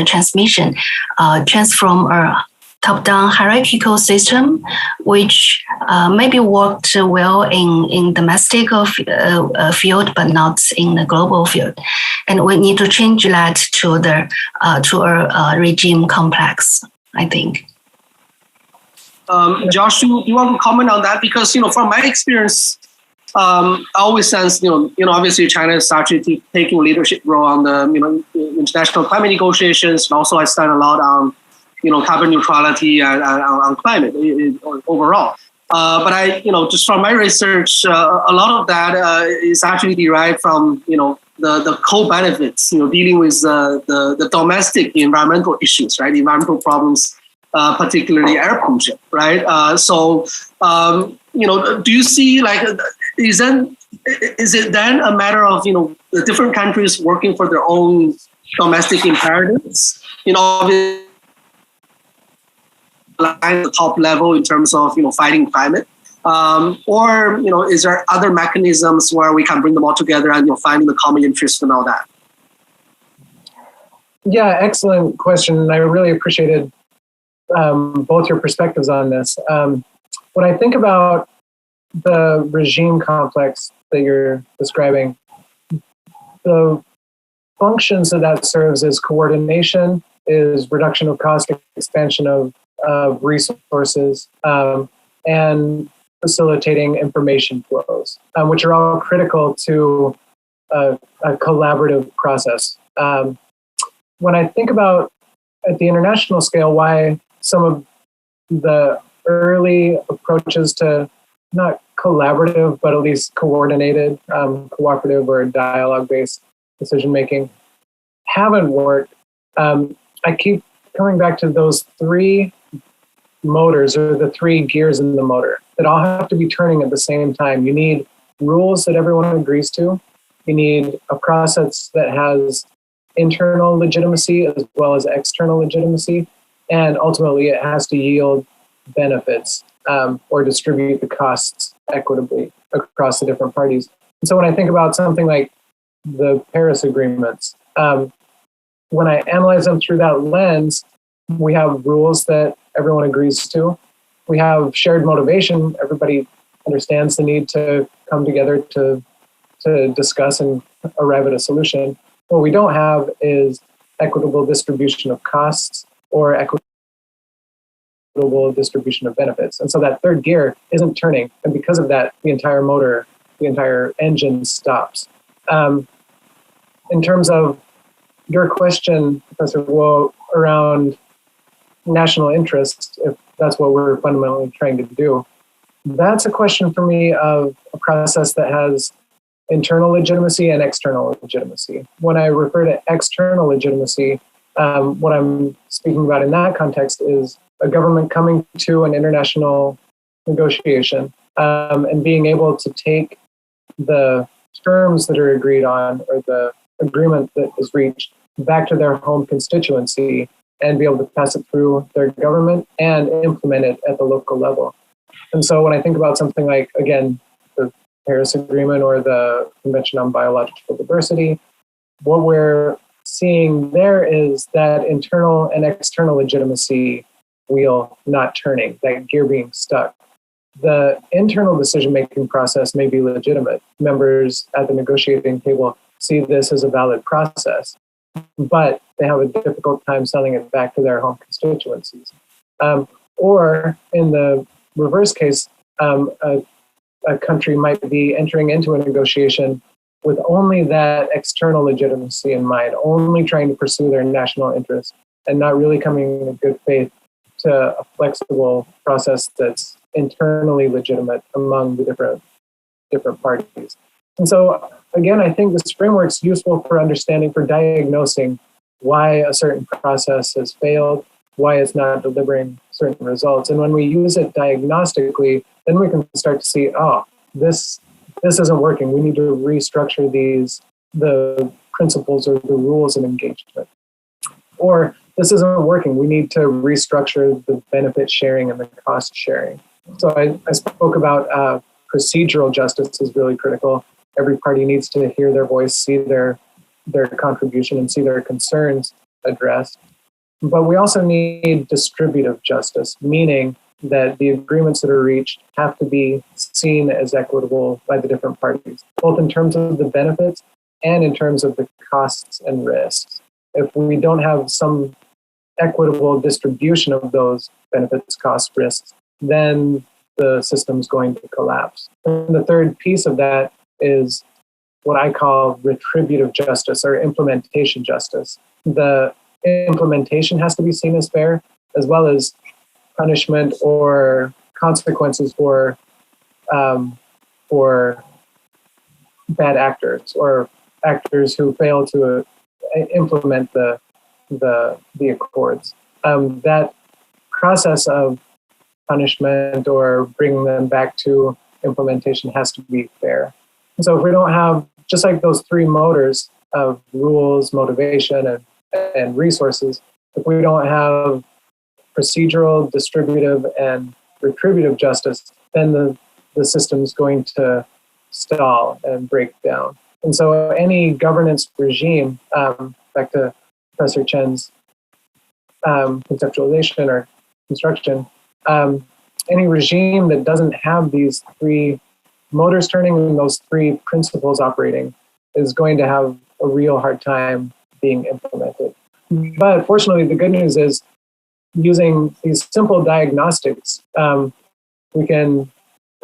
transmission, transform a top-down hierarchical system, which maybe worked well in domestic field, but not in the global field. And we need to change that to a regime complex, I think. Josh, do you want to comment on that? Because from my experience, I always sense obviously China is actually taking a leadership role on the international climate negotiations, and also I stand a lot on carbon neutrality and on climate overall. But I, just from my research, a lot of that is actually derived from, the co-benefits, dealing with the domestic environmental issues, right? Environmental problems, particularly air pollution, right? Do you see is it then a matter of, the different countries working for their own domestic imperatives? Obviously, at the top level in terms of fighting climate, or is there other mechanisms where we can bring them all together and finding the common interest and all that? Yeah, excellent question. I really appreciated both your perspectives on this. When I think about the regime complex that you're describing, the functions that serves is coordination, is reduction of cost, expansion of resources, and facilitating information flows, which are all critical to a collaborative process. When I think about at the international scale, why some of the early approaches to not collaborative, but at least coordinated, cooperative or dialogue-based decision-making haven't worked, I keep coming back to those three motors, or the three gears in the motor, that all have to be turning at the same time. You need rules that everyone agrees to. You need a process that has internal legitimacy as well as external legitimacy. And ultimately, it has to yield benefits or distribute the costs equitably across the different parties. And so when I think about something like the Paris agreements, when I analyze them through that lens, we have rules that everyone agrees to. We have shared motivation. Everybody understands the need to come together to discuss and arrive at a solution. What we don't have is equitable distribution of costs or equitable distribution of benefits. And so that third gear isn't turning. And because of that, the entire motor, the entire engine stops. In terms of your question, Professor Guo, around national interest, if that's what we're fundamentally trying to do, that's a question for me of a process that has internal legitimacy and external legitimacy. When I refer to external legitimacy, what I'm speaking about in that context is a government coming to an international negotiation and being able to take the terms that are agreed on or the agreement that is reached back to their home constituency and be able to pass it through their government and implement it at the local level. And so when I think about something like, again, the Paris Agreement or the Convention on Biological Diversity, what we're seeing there is that internal and external legitimacy wheel not turning, that gear being stuck. The internal decision-making process may be legitimate. Members at the negotiating table see this as a valid process, but they have a difficult time selling it back to their home constituencies. Or in the reverse case, a country might be entering into a negotiation with only that external legitimacy in mind, only trying to pursue their national interests and not really coming in good faith to a flexible process that's internally legitimate among the different parties. And so, again, I think this framework's useful for understanding, for diagnosing why a certain process has failed, why it's not delivering certain results. And when we use it diagnostically, then we can start to see, oh, this isn't working. We need to restructure the principles or the rules of engagement. Or this isn't working. We need to restructure the benefit sharing and the cost sharing. So I spoke about procedural justice is really critical. Every party needs to hear their voice, see their contribution, and see their concerns addressed. But we also need distributive justice, meaning that the agreements that are reached have to be seen as equitable by the different parties, both in terms of the benefits and in terms of the costs and risks. If we don't have some equitable distribution of those benefits, costs, risks, then the system's going to collapse. And the third piece of that is what I call retributive justice or implementation justice. The implementation has to be seen as fair, as well as punishment or consequences for bad actors or actors who fail to implement the accords. That process of punishment or bringing them back to implementation has to be fair. And so if we don't have, just like those three motors of rules, motivation, and resources, if we don't have procedural, distributive, and retributive justice, then the system's going to stall and break down. And so any governance regime, back to Professor Chen's conceptualization or construction, any regime that doesn't have these three motors turning and those three principles operating is going to have a real hard time being implemented. But fortunately, the good news is using these simple diagnostics, we can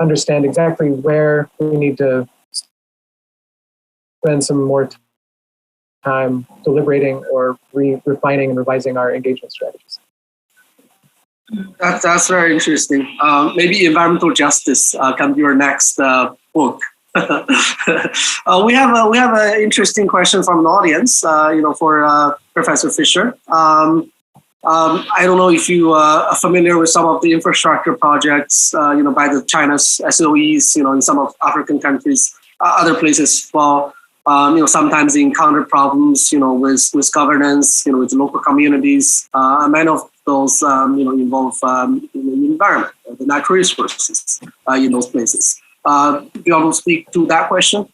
understand exactly where we need to spend some more time deliberating or refining and revising our engagement strategies. That's very interesting. Maybe environmental justice can be your next book. We have an interesting question from the audience. For Professor Fisher. I don't know if you are familiar with some of the infrastructure projects, by the China's SOEs, in some of African countries, other places as well. Sometimes they encounter problems, with governance, with local communities. Many of those, involve the environment, the natural resources in those places. Do you want to speak to that question?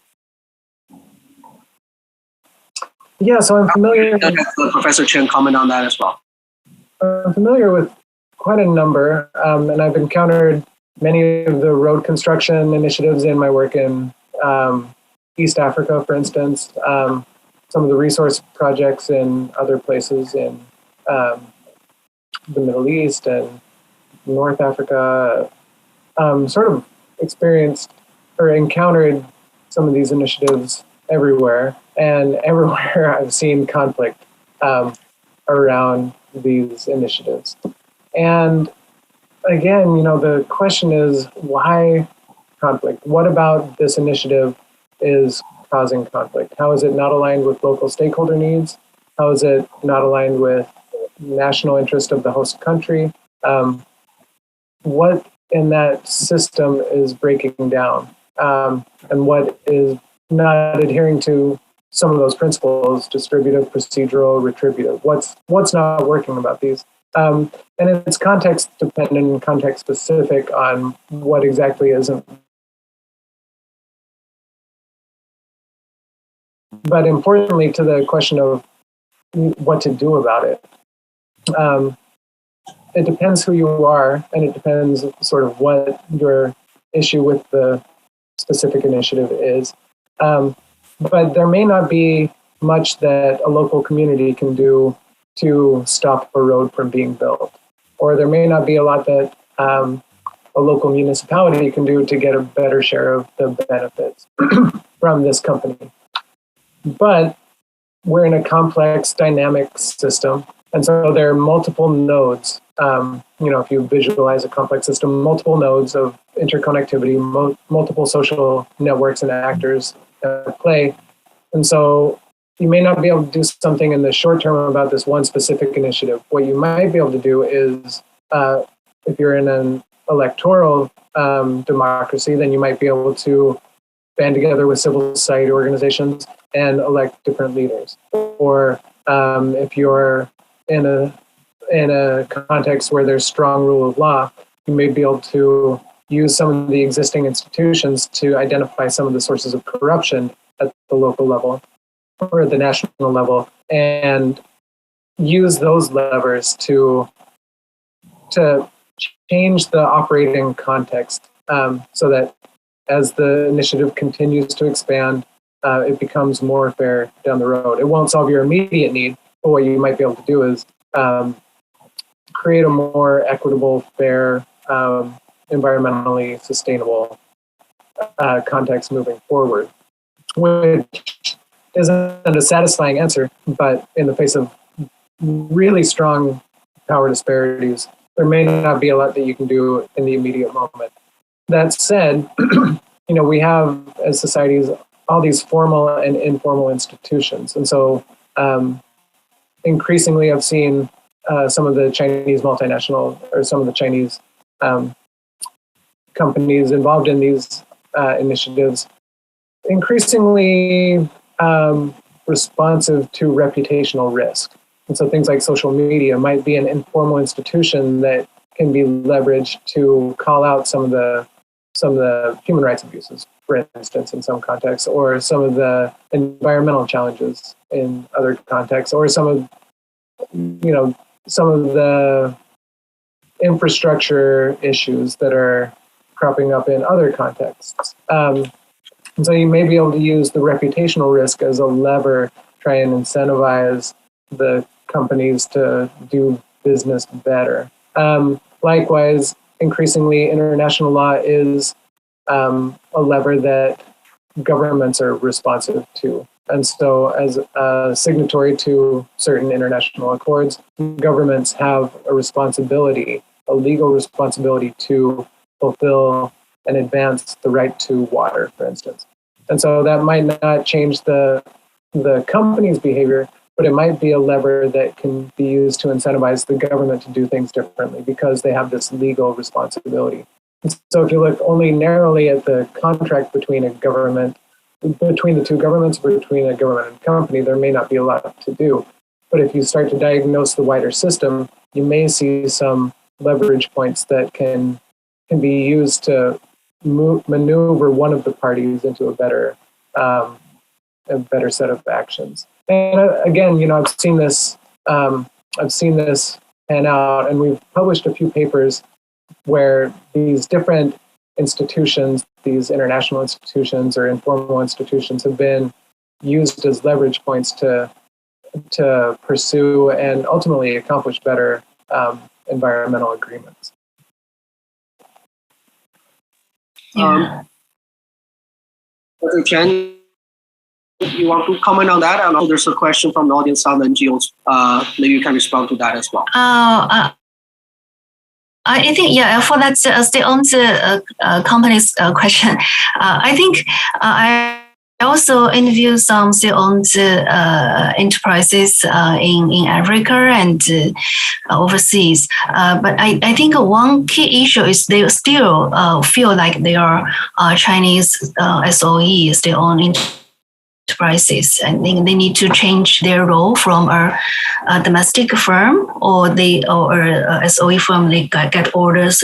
Yeah, so I'm familiar. Professor Chen comment on that as well. I'm familiar with quite a number, and I've encountered many of the road construction initiatives in my work in East Africa, for instance, some of the resource projects in other places in the Middle East and North Africa, sort of experienced or encountered some of these initiatives everywhere, and everywhere I've seen conflict around these initiatives. And again, the question is, why conflict? What about this initiative is causing conflict? How is it not aligned with local stakeholder needs? How is it not aligned with national interest of the host country? What in that system is breaking down? And what is not adhering to some of those principles: distributive, procedural, retributive? What's not working about these? And it's context dependent and context specific on what exactly isn't. But importantly, to the question of what to do about it, it depends who you are, and it depends sort of what your issue with the specific initiative is. But there may not be much that a local community can do to stop a road from being built. Or there may not be a lot that a local municipality can do to get a better share of the benefits from this company. But we're in a complex, dynamic system. And so there are multiple nodes. If you visualize a complex system, multiple nodes of interconnectivity, multiple social networks and actors at play. And so you may not be able to do something in the short term about this one specific initiative. What you might be able to do is, if you're in an electoral democracy, then you might be able to band together with civil society organizations and elect different leaders. Or if you're in a context where there's strong rule of law, you may be able to use some of the existing institutions to identify some of the sources of corruption at the local level or at the national level, and use those levers to change the operating context, so that as the initiative continues to expand, it becomes more fair down the road. It won't solve your immediate need, but what you might be able to do is create a more equitable, fair, environmentally sustainable context moving forward, which isn't a satisfying answer, but in the face of really strong power disparities, there may not be a lot that you can do in the immediate moment. That said, we have, as societies, all these formal and informal institutions. And so increasingly I've seen some of the Chinese multinational, or some of the Chinese companies involved in these initiatives increasingly responsive to reputational risk. And so things like social media might be an informal institution that can be leveraged to call out some of the human rights abuses, for instance, in some contexts, or some of the environmental challenges in other contexts, or some of the infrastructure issues that are cropping up in other contexts. And so you may be able to use the reputational risk as a lever, try and incentivize the companies to do business better. Likewise, increasingly, international law is a lever that governments are responsive to. And so as a signatory to certain international accords, governments have a responsibility, a legal responsibility to fulfill and advance the right to water, for instance. And so that might not change the company's behavior, but it might be a lever that can be used to incentivize the government to do things differently because they have this legal responsibility. And so if you look only narrowly at the contract between the two governments, between a government and company, there may not be a lot to do. But if you start to diagnose the wider system, you may see some leverage points that can be used to maneuver one of the parties into a better set of actions. And again, I've seen this pan out, and we've published a few papers where these different institutions, these international institutions or informal institutions, have been used as leverage points to pursue and ultimately accomplish better environmental agreements. Dr. CHEN, you want to comment on that? I know there's a question from the audience on the NGOs. Maybe you can respond to that as well. I think, for that state-owned companies question, I think I also interviewed some state-owned enterprises in Africa and overseas. But I think one key issue is they still feel like they are Chinese SOE, state-owned enterprises. I think they need to change their role from a domestic firm or SOE firm. They get orders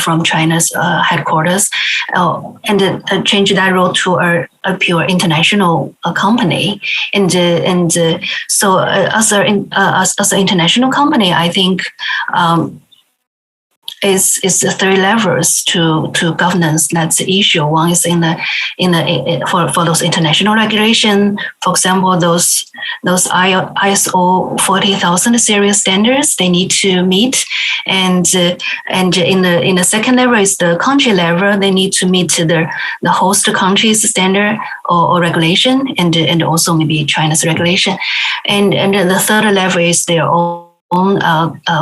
from China's headquarters, and change that role to a pure international company. And so as an international company, I think. Is the three levels to governance. That's the issue. One is for those international regulation. For example, those ISO 40,000 series standards they need to meet, and in the second level is the country level. They need to meet the host country's standard or regulation, and also maybe China's regulation, and the third level is their own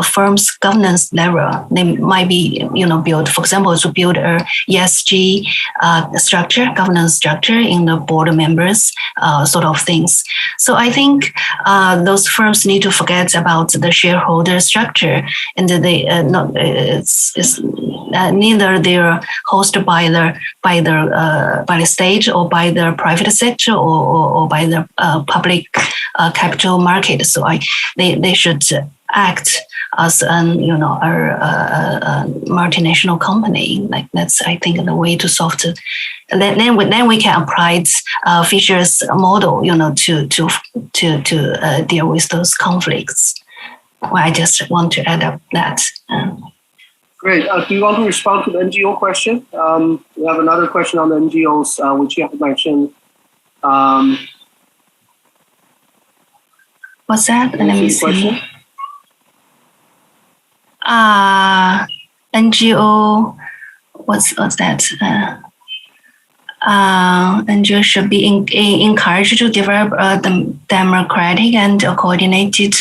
firm's governance level. They might be, build, for example, to build a ESG governance structure in the board members, sort of things. So I think those firms need to forget about the shareholder structure, and they neither they're hosted by the state or by the private sector or by the public capital market. So they should act as a multinational company. Like that's, I think, the way to solve it. Then we can apply Fisher's model, to deal with those conflicts. Well, I just want to add up that. Great. Do you want to respond to the NGO question? We have another question on the NGOs, which you have mentioned. What's that? Let me see. NGO, what's that? NGO should be encouraged to develop a democratic and coordinated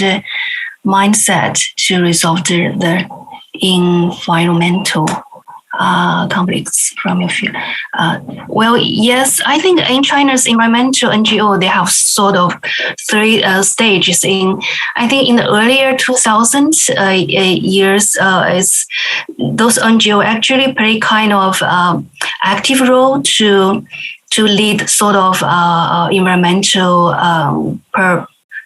mindset to resolve the environmental conflicts from your field. Well, yes, I think in China's environmental NGO, they have sort of three stages. I think in the earlier 2000 years, those NGO actually play kind of active role to lead sort of environmental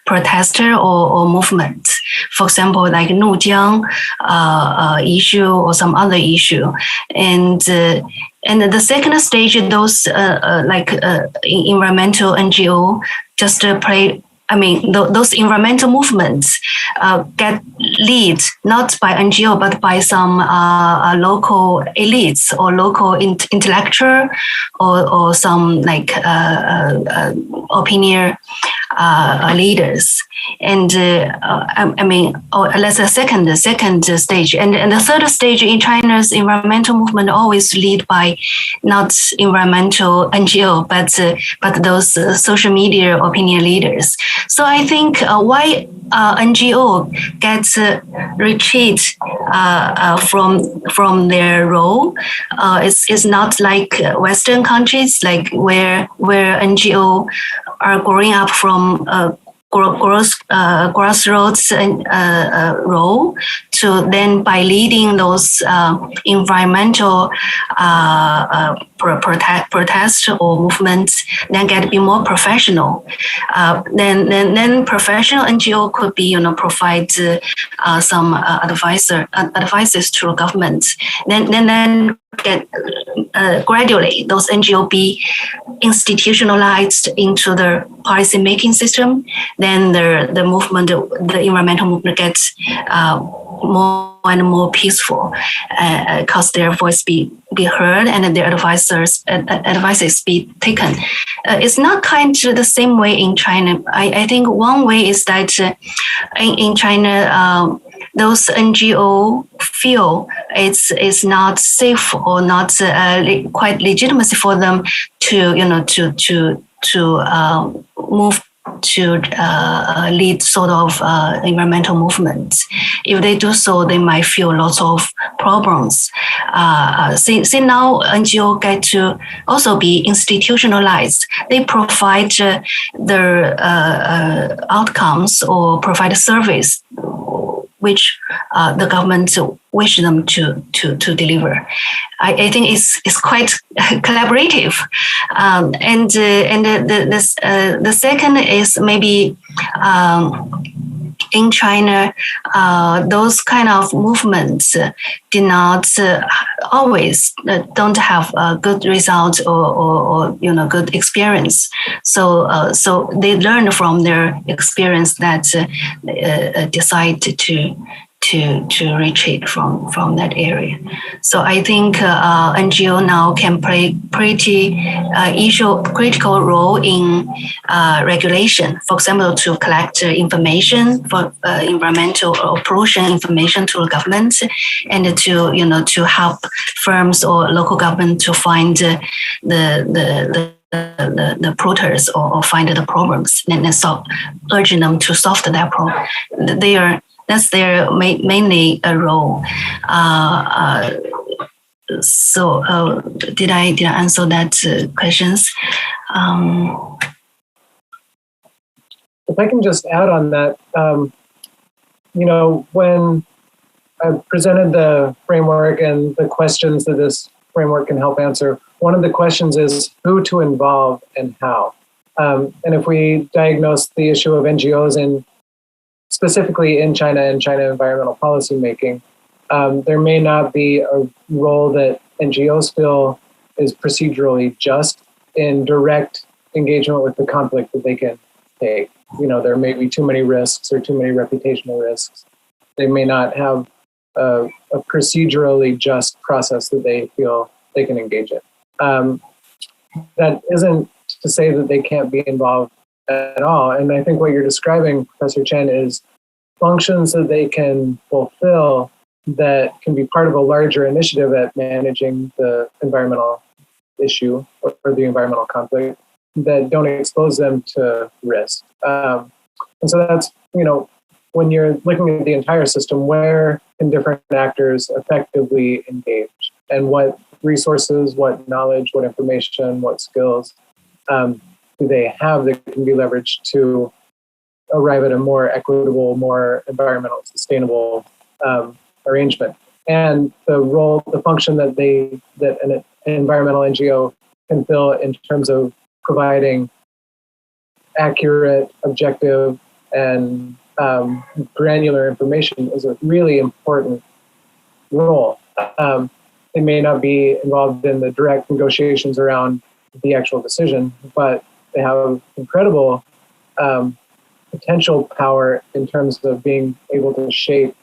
protester or movement. For example, like Nujiang issue or some other issue. And the second stage, those environmental NGO just play. I mean, those environmental movements get lead not by NGO but by some local elites or local intellectual or some opinion leaders. And let's say second stage, and the third stage in China's environmental movement always lead by not environmental NGO but those social media opinion leaders. So I think why NGO gets retreat from their role is not like Western countries, like where NGO are growing up from grassroots role to then by leading those environmental protest or movements, then get to be more professional. Then professional NGO could be provide some advices to government. Then get gradually those NGO be institutionalized into the policy making system. Then the movement, the environmental movement gets more and more peaceful, because their voice be heard and their advices be taken. It's not kind of the same way in China. I think one way is that in China, those NGO feel it's not safe or not quite legitimacy for them to move lead sort of environmental movements. If they do so, they might feel lots of problems. Since now NGO get to also be institutionalized, they provide their outcomes or provide a service which the government wish them to deliver. I think it's quite collaborative. And the second is maybe in China, those kind of movements did not always don't have a good result or good experience. So they learn from their experience that decide to retreat from that area. So I think NGO now can play pretty critical role in regulation. For example, to collect information for environmental or pollution information to the government, and to help firms or local government to find the polluters or find the problems and urging them to solve that problem. That's their mainly a role. So did I answer that questions? If I can just add on that, when I presented the framework and the questions that this framework can help answer, one of the questions is who to involve and how. And if we diagnose the issue of NGOs specifically in China and China environmental policy making, there may not be a role that NGOs feel is procedurally just in direct engagement with the conflict that they can take. There may be too many risks or too many reputational risks. They may not have a procedurally just process that they feel they can engage in. That isn't to say that they can't be involved at all. And I think what you're describing, Professor Chen, is functions that they can fulfill that can be part of a larger initiative at managing the environmental issue or the environmental conflict that don't expose them to risk. And so that's, when you're looking at the entire system, where can different actors effectively engage? And what resources, what knowledge, what information, what skills do they have that can be leveraged to arrive at a more equitable, more environmental sustainable arrangement? And the function that an environmental NGO can fill in terms of providing accurate, objective, and granular information is a really important role. They may not be involved in the direct negotiations around the actual decision, but they have incredible potential power in terms of being able to shape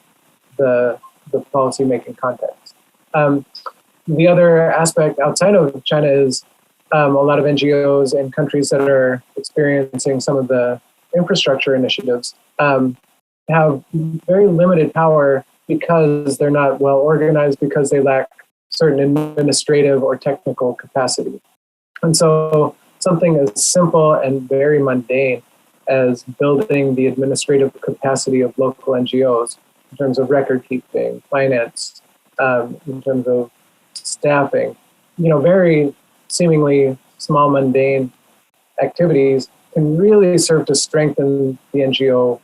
the policy-making context. The other aspect outside of China is a lot of NGOs in countries that are experiencing some of the infrastructure initiatives have very limited power because they're not well organized, because they lack certain administrative or technical capacity. And so something as simple and very mundane as building the administrative capacity of local NGOs in terms of record keeping, finance, in terms of staffing, very seemingly small, mundane activities can really serve to strengthen the NGO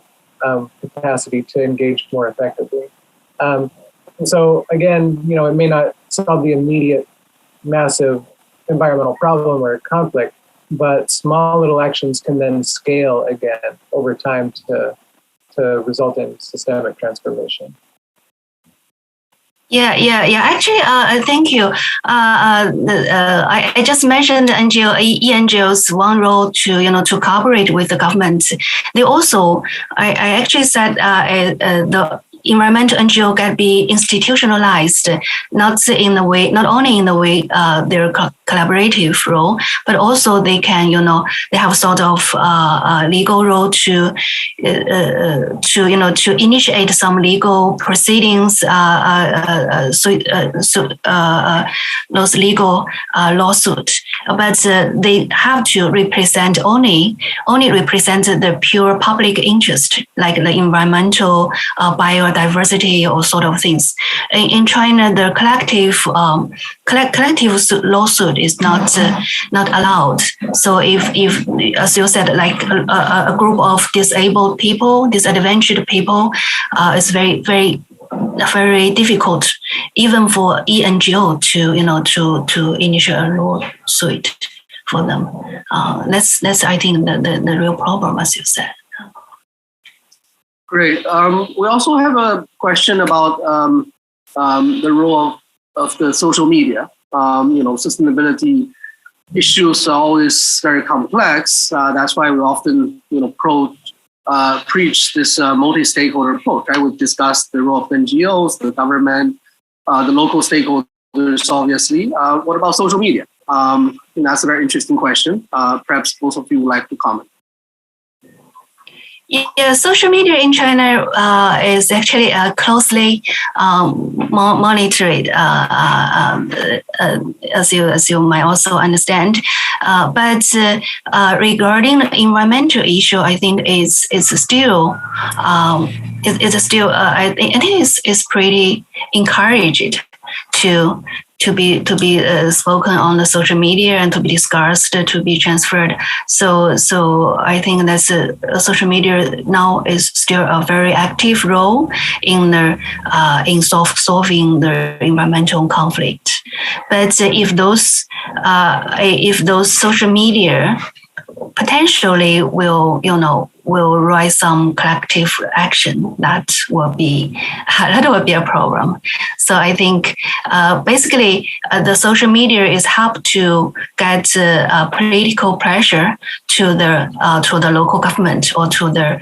capacity to engage more effectively. And so again, it may not solve the immediate massive environmental problem or conflict, but small little actions can then scale again over time to result in systemic transformation. Yeah. Actually, thank you. I just mentioned NGOs one role to cooperate with the government. They also, I actually said the environmental NGO can be institutionalized, not only in the way their collaborative role, but also they can, they have sort of legal role to initiate some legal proceedings, those legal lawsuit. But they have to represent only represent the pure public interest, like the environmental, biodiversity, or sort of things. In China, the collective lawsuit is not allowed. So if as you said, like a group of disabled people, disadvantaged people, it's very, very, very difficult, even for NGO to initiate a lawsuit for them. That's I think the real problem, as you said. Great. We also have a question about the role of the social media. Sustainability issues are always very complex. That's why we often, preach this multi-stakeholder approach. I would discuss the role of NGOs, the government, the local stakeholders, obviously. What about social media? That's a very interesting question. Perhaps both of you would like to comment. Yeah, social media in China is actually closely monitored, as you might also understand. But regarding the environmental issue, I think it's still I think it's pretty encouraged to be spoken on the social media and to be discussed, to be transferred. So I think that's social media now is still a very active role in solving the environmental conflict. But if those social media potentially will rise some collective action, that will be a problem. So I think basically the social media is help to get political pressure to the local government or to the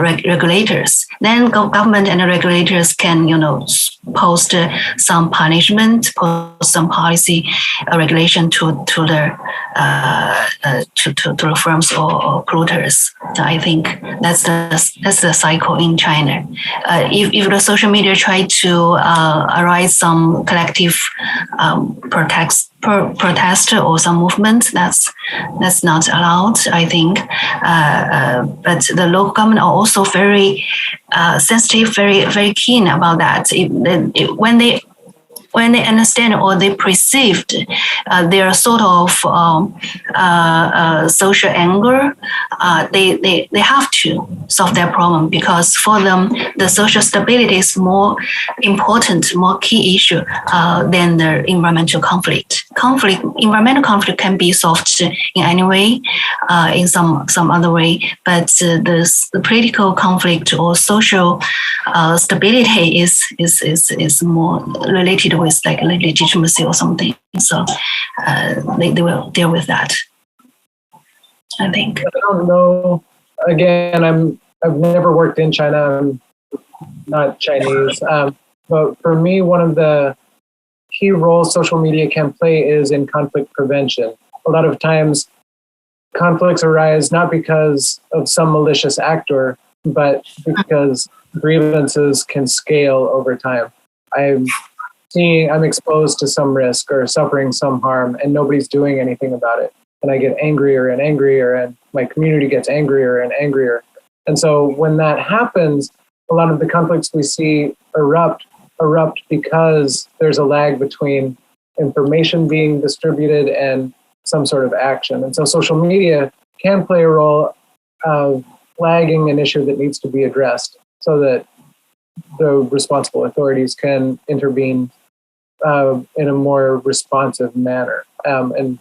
regulators. Then government and the regulators can post some punishment, post some policy regulation to the firms or polluters. So I think that's the cycle in China. If the social media try to arise some collective protest or some movement, that's not allowed, I think. But the local government are also very sensitive, very, very keen about that. When they understand or they perceived their sort of social anger, they have to solve their problem, because for them the social stability is more important, more key issue than the environmental conflict. Environmental conflict can be solved in any way, in some other way, but the political conflict or social stability is more related with like legitimacy or something. So they will deal with that, I think. I don't know. Again, I've never worked in China. I'm not Chinese. But for me, one of the key roles social media can play is in conflict prevention. A lot of times conflicts arise not because of some malicious actor, but because grievances can scale over time. I'm exposed to some risk or suffering some harm, and nobody's doing anything about it. And I get angrier and angrier, and my community gets angrier and angrier. And so when that happens, a lot of the conflicts we see erupt because there's a lag between information being distributed and some sort of action. And so social media can play a role of flagging an issue that needs to be addressed so that the responsible authorities can intervene in a more responsive manner and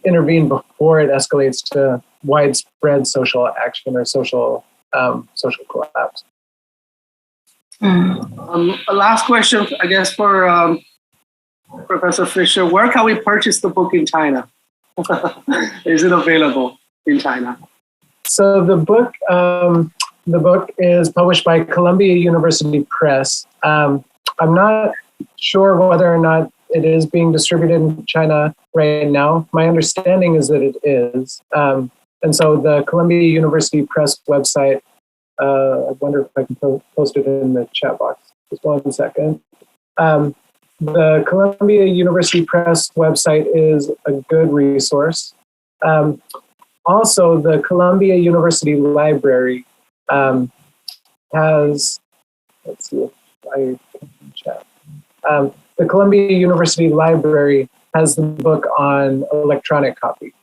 intervene before it escalates to widespread social action or social collapse. A last question, I guess, for Professor Fisher. Where can we purchase the book in China? Is it available in China? So the book is published by Columbia University Press. I'm not sure whether or not it is being distributed in China right now. My understanding is that it is. And so the Columbia University Press website, I wonder if I can post it in the chat box. Just 1 second. The Columbia University Press website is a good resource. Also, the Columbia University Library has, let's see if I can chat. The Columbia University Library has the book on electronic copy.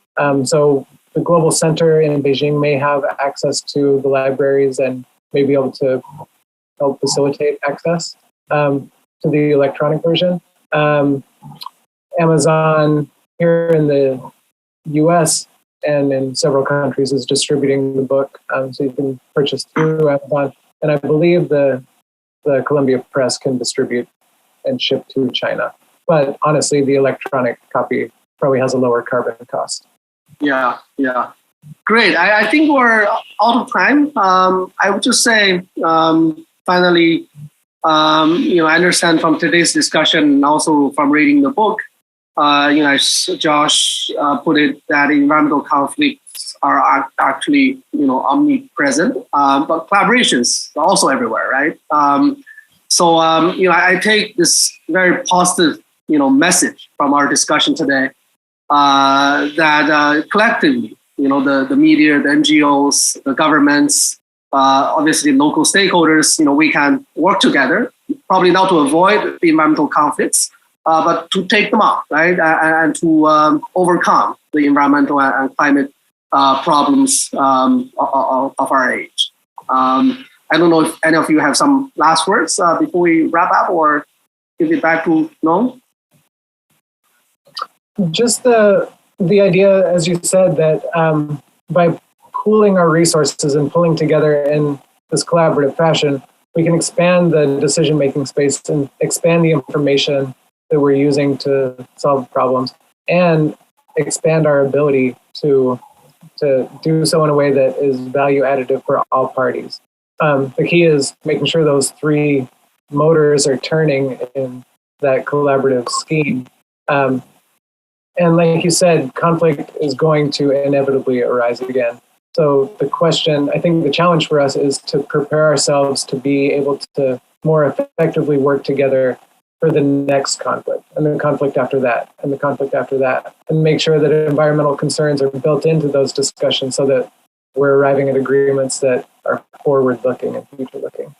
So the Global Center in Beijing may have access to the libraries and may be able to help facilitate access to the electronic version. Amazon here in the US and in several countries is distributing the book, so you can purchase through Amazon. And I believe the Columbia Press can distribute and ship to China. But honestly, the electronic copy probably has a lower carbon cost. Yeah. Great. I think we're out of time. I would just say, finally, I understand from today's discussion and also from reading the book, as Josh put it, that environmental conflicts are actually, omnipresent, but collaborations are also everywhere, right? So, I take this very positive, message from our discussion today, that collectively, the media, the NGOs, the governments, obviously local stakeholders, we can work together, probably not to avoid the environmental conflicts, but to take them on, right? And to overcome the environmental and climate problems of our age. I don't know if any of you have some last words before we wrap up, or give it back to Ling. Just the idea, as you said, that by pooling our resources and pulling together in this collaborative fashion, we can expand the decision-making space and expand the information that we're using to solve problems, and expand our ability to do so in a way that is value additive for all parties. The key is making sure those three motors are turning in that collaborative scheme. And like you said, conflict is going to inevitably arise again. So the question, I think the challenge for us is to prepare ourselves to be able to more effectively work together for the next conflict, and the conflict after that, and the conflict after that, and make sure that environmental concerns are built into those discussions so that we're arriving at agreements that are forward-looking and future-looking.